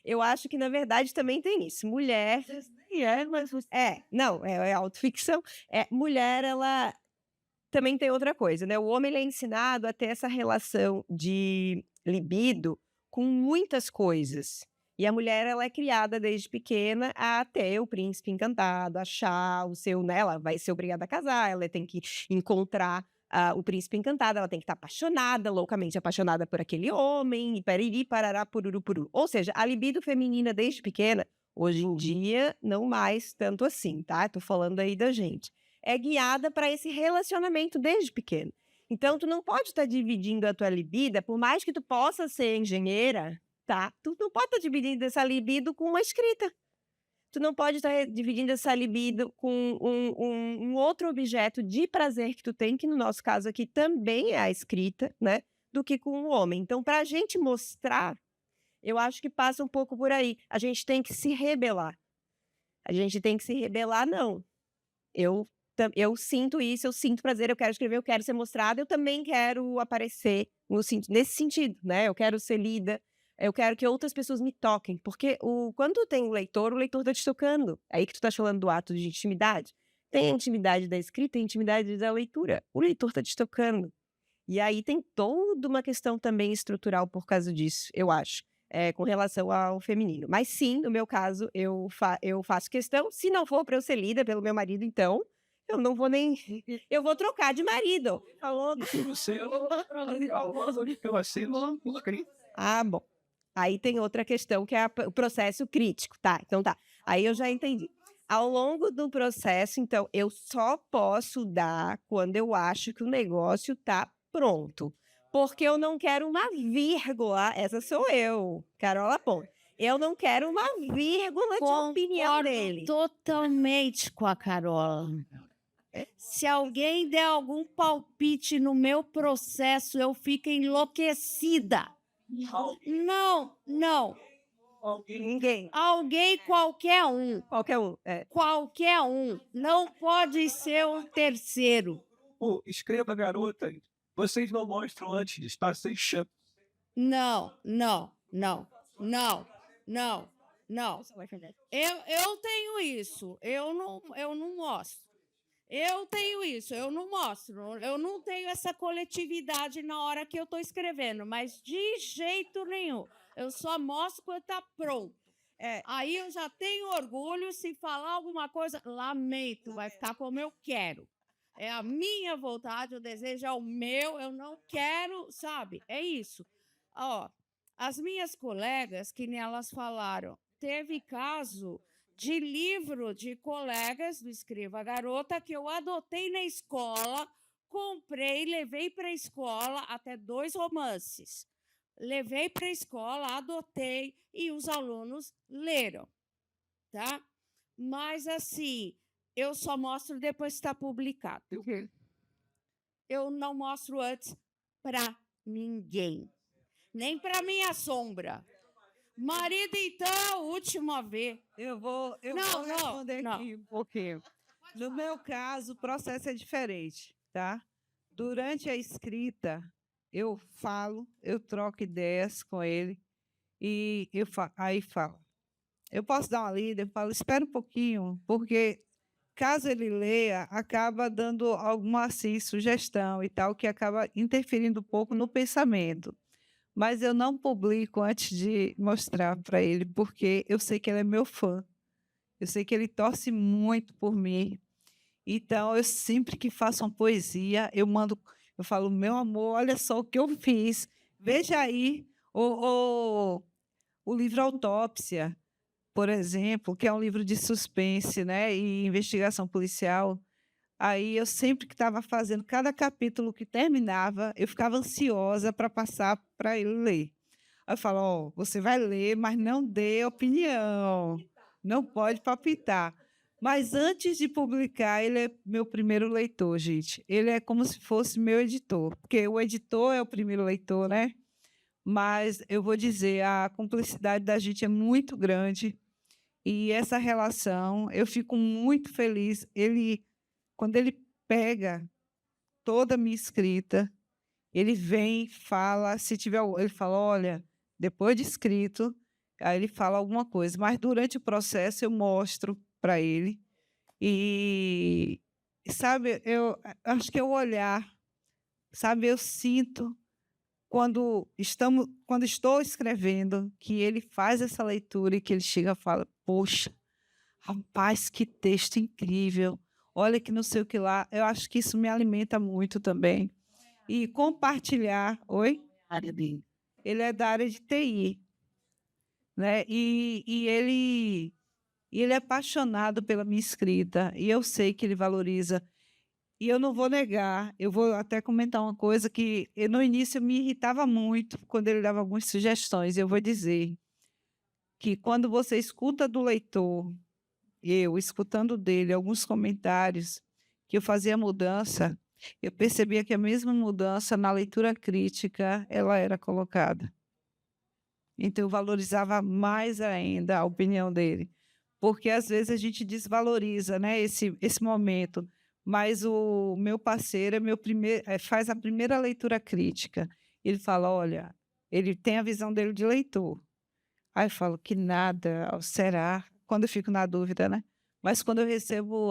Eu acho que, na verdade, também tem isso. Mulher. Mas. Não, é autoficção. Mulher, ela também tem outra coisa, né? O homem ele é ensinado a ter essa relação de libido com muitas coisas. E a mulher, ela é criada desde pequena a ter o príncipe encantado, achar o seu, né? Ela vai ser obrigada a casar, ela tem que encontrar o príncipe encantado, ela tem que estar apaixonada, loucamente apaixonada por aquele homem, e pariri, parará, pururu, puru. Ou seja, a libido feminina desde pequena, hoje em dia, não mais tanto assim, tá? Tô falando aí da gente. É guiada para esse relacionamento desde pequeno. Então, tu não pode estar dividindo a tua libido, por mais que tu possa ser engenheira, tá? Tu não pode estar dividindo essa libido com uma escrita. Tu não pode estar dividindo essa libido com um outro objeto de prazer que tu tem, que no nosso caso aqui também é a escrita, né? Do que com o homem. Então, para a gente mostrar, eu acho que passa um pouco por aí. A gente tem que se rebelar. A gente tem que se rebelar, não. Eu sinto isso, eu sinto prazer, eu quero escrever, eu quero ser mostrada, eu também quero aparecer nesse sentido, né? Eu quero ser lida, eu quero que outras pessoas me toquem, porque quando tu tem o leitor tá te tocando. É aí que tu tá falando do ato de intimidade. Tem a intimidade da escrita, tem a intimidade da leitura. O leitor tá te tocando. E aí tem toda uma questão também estrutural por causa disso, eu acho, com relação ao feminino. Mas sim, no meu caso, eu faço questão, se não for para eu ser lida pelo meu marido, então, eu não vou nem. Eu vou trocar de marido. Falou? Bom. Aí tem outra questão que é o processo crítico, tá? Então tá. Aí eu já entendi. Ao longo do processo, então, eu só posso dar quando eu acho que o negócio tá pronto. Porque eu não quero uma vírgula. Essa sou eu, Carola Ponte. Eu não quero uma vírgula de opinião dele. Totalmente com a Carola. Se alguém der algum palpite no meu processo, eu fico enlouquecida. Não, não. Ninguém. Alguém, qualquer um. Qualquer um. É. Qualquer um. Não pode ser um terceiro. Pô, escreva, garota. Vocês não mostram antes de estar sem chance. Não, não, não, não, não, não. Eu tenho isso. Eu não mostro. Eu tenho isso, eu não mostro. Eu não tenho essa coletividade na hora que eu estou escrevendo, mas de jeito nenhum. Eu só mostro quando está pronto. Aí eu já tenho orgulho, se falar alguma coisa, lamento, vai ficar como eu quero. É a minha vontade, o desejo é o meu, eu não quero, sabe? É isso. Ó, as minhas colegas, que nem elas falaram, teve caso de livro de colegas do Escreva Garota que eu adotei na escola, comprei, levei para a escola, até 2 romances. Levei para a escola, adotei e os alunos leram, tá? Mas, assim, eu só mostro depois que está publicado. Eu não mostro antes para ninguém, nem para minha sombra. Marido, então, último a ver. Eu vou Não, responder não. aqui um pouquinho. No meu caso, o processo é diferente, tá? Durante a escrita, eu falo, eu troco ideias com ele e aí falo. Eu posso dar uma lida, eu falo, espera um pouquinho, porque caso ele leia, acaba dando alguma assim, sugestão e tal, que acaba interferindo um pouco no pensamento. Mas eu não publico antes de mostrar para ele, porque eu sei que ele é meu fã. Eu sei que ele torce muito por mim. Então, eu sempre que faço uma poesia, eu falo, meu amor, olha só o que eu fiz. Veja aí o livro Autópsia, por exemplo, que é um livro de suspense, né, e investigação policial. Aí eu sempre que estava fazendo cada capítulo que terminava, eu ficava ansiosa para passar para ele ler. Aí eu falo, ó, você vai ler, mas não dê opinião, não pode palpitar. Mas antes de publicar, ele é meu primeiro leitor, gente. Ele é como se fosse meu editor, porque o editor é o primeiro leitor, né? Mas eu vou dizer, a cumplicidade da gente é muito grande e essa relação, eu fico muito feliz. Quando ele pega toda a minha escrita, ele vem, fala, se tiver, ele fala, olha, depois de escrito, aí ele fala alguma coisa, mas durante o processo eu mostro para ele e, sabe, eu acho que é o olhar, sabe, eu sinto quando estou escrevendo, que ele faz essa leitura e que ele chega e fala, poxa, rapaz, que texto incrível, olha que não sei o que lá. Eu acho que isso me alimenta muito também. E compartilhar. Oi? Ele é da área de TI, né? E ele é apaixonado pela minha escrita, e eu sei que ele valoriza. E eu não vou negar, eu vou até comentar uma coisa que no início me irritava muito quando ele dava algumas sugestões. Eu vou dizer que quando você escuta do leitor, eu escutando dele alguns comentários que eu fazia mudança, eu percebia que a mesma mudança na leitura crítica ela era colocada. Então eu valorizava mais ainda a opinião dele, porque às vezes a gente desvaloriza, né, esse momento. Mas o meu parceiro faz a primeira leitura crítica. Ele fala, olha, ele tem a visão dele de leitor. Aí eu falo, que nada, será? Quando eu fico na dúvida, né? Mas quando eu recebo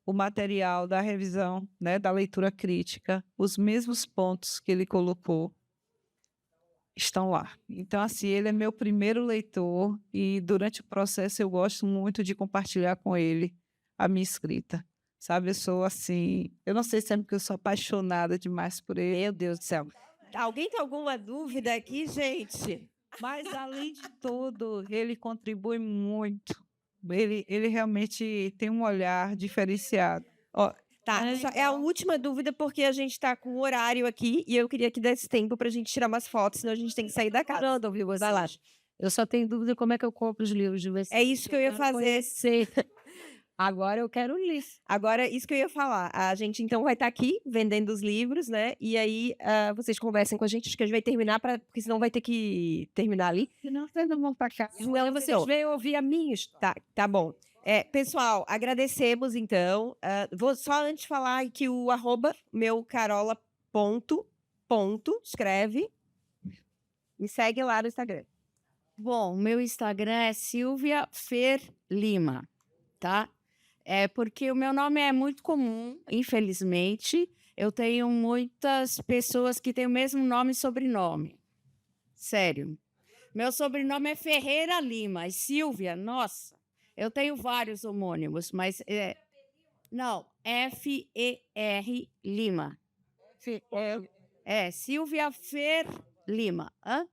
o material da revisão, né, da leitura crítica, os mesmos pontos que ele colocou estão lá. Então, assim, ele é meu primeiro leitor e durante o processo eu gosto muito de compartilhar com ele a minha escrita, sabe? Eu sou assim, eu não sei se é porque eu sou apaixonada demais por ele. Meu Deus do céu. Alguém tem alguma dúvida aqui, gente? Mas, além de tudo, ele contribui muito. Ele realmente tem um olhar diferenciado. Ó, Tá, é a última dúvida, porque a gente está com o horário aqui e eu queria que desse tempo para a gente tirar umas fotos, senão a gente tem que sair da casa. Não, Dom Vilas, vai lá. Eu só tenho dúvida como é que eu compro os livros de vocês. É isso que eu ia fazer. Agora eu quero ler. Agora, isso que eu ia falar. A gente, então, vai estar aqui vendendo os livros, né? E aí, vocês conversem com a gente. Acho que a gente vai terminar, porque senão vai ter que terminar ali. Senão vocês não vão pra cá. Não, vocês vêm ouvir a minha história. Tá bom. Pessoal, agradecemos, então. Vou só antes falar que o @meucarola. Escreve. Me segue lá no Instagram. Bom, meu Instagram é Silvia Fer Lima, tá? É porque o meu nome é muito comum, infelizmente. Eu tenho muitas pessoas que têm o mesmo nome e sobrenome. Sério. Meu sobrenome é Ferreira Lima. E Silvia, nossa, eu tenho vários homônimos, mas não, F-E-R Lima. Silvia Fer Lima. Hã?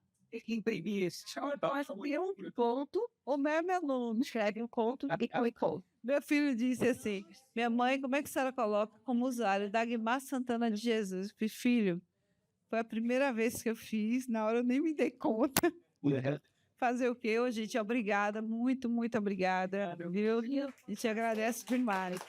O meu é meu nome. Escreve um conto e põe conto. Meu filho disse assim, minha mãe, como é que a senhora coloca como usuário? Dagmar Santana de Jesus. Eu fiz, filho, foi a primeira vez que eu fiz, na hora eu nem me dei conta. Fazer o quê? Ô, gente, obrigada, muito, muito obrigada. Viu? A gente agradece demais.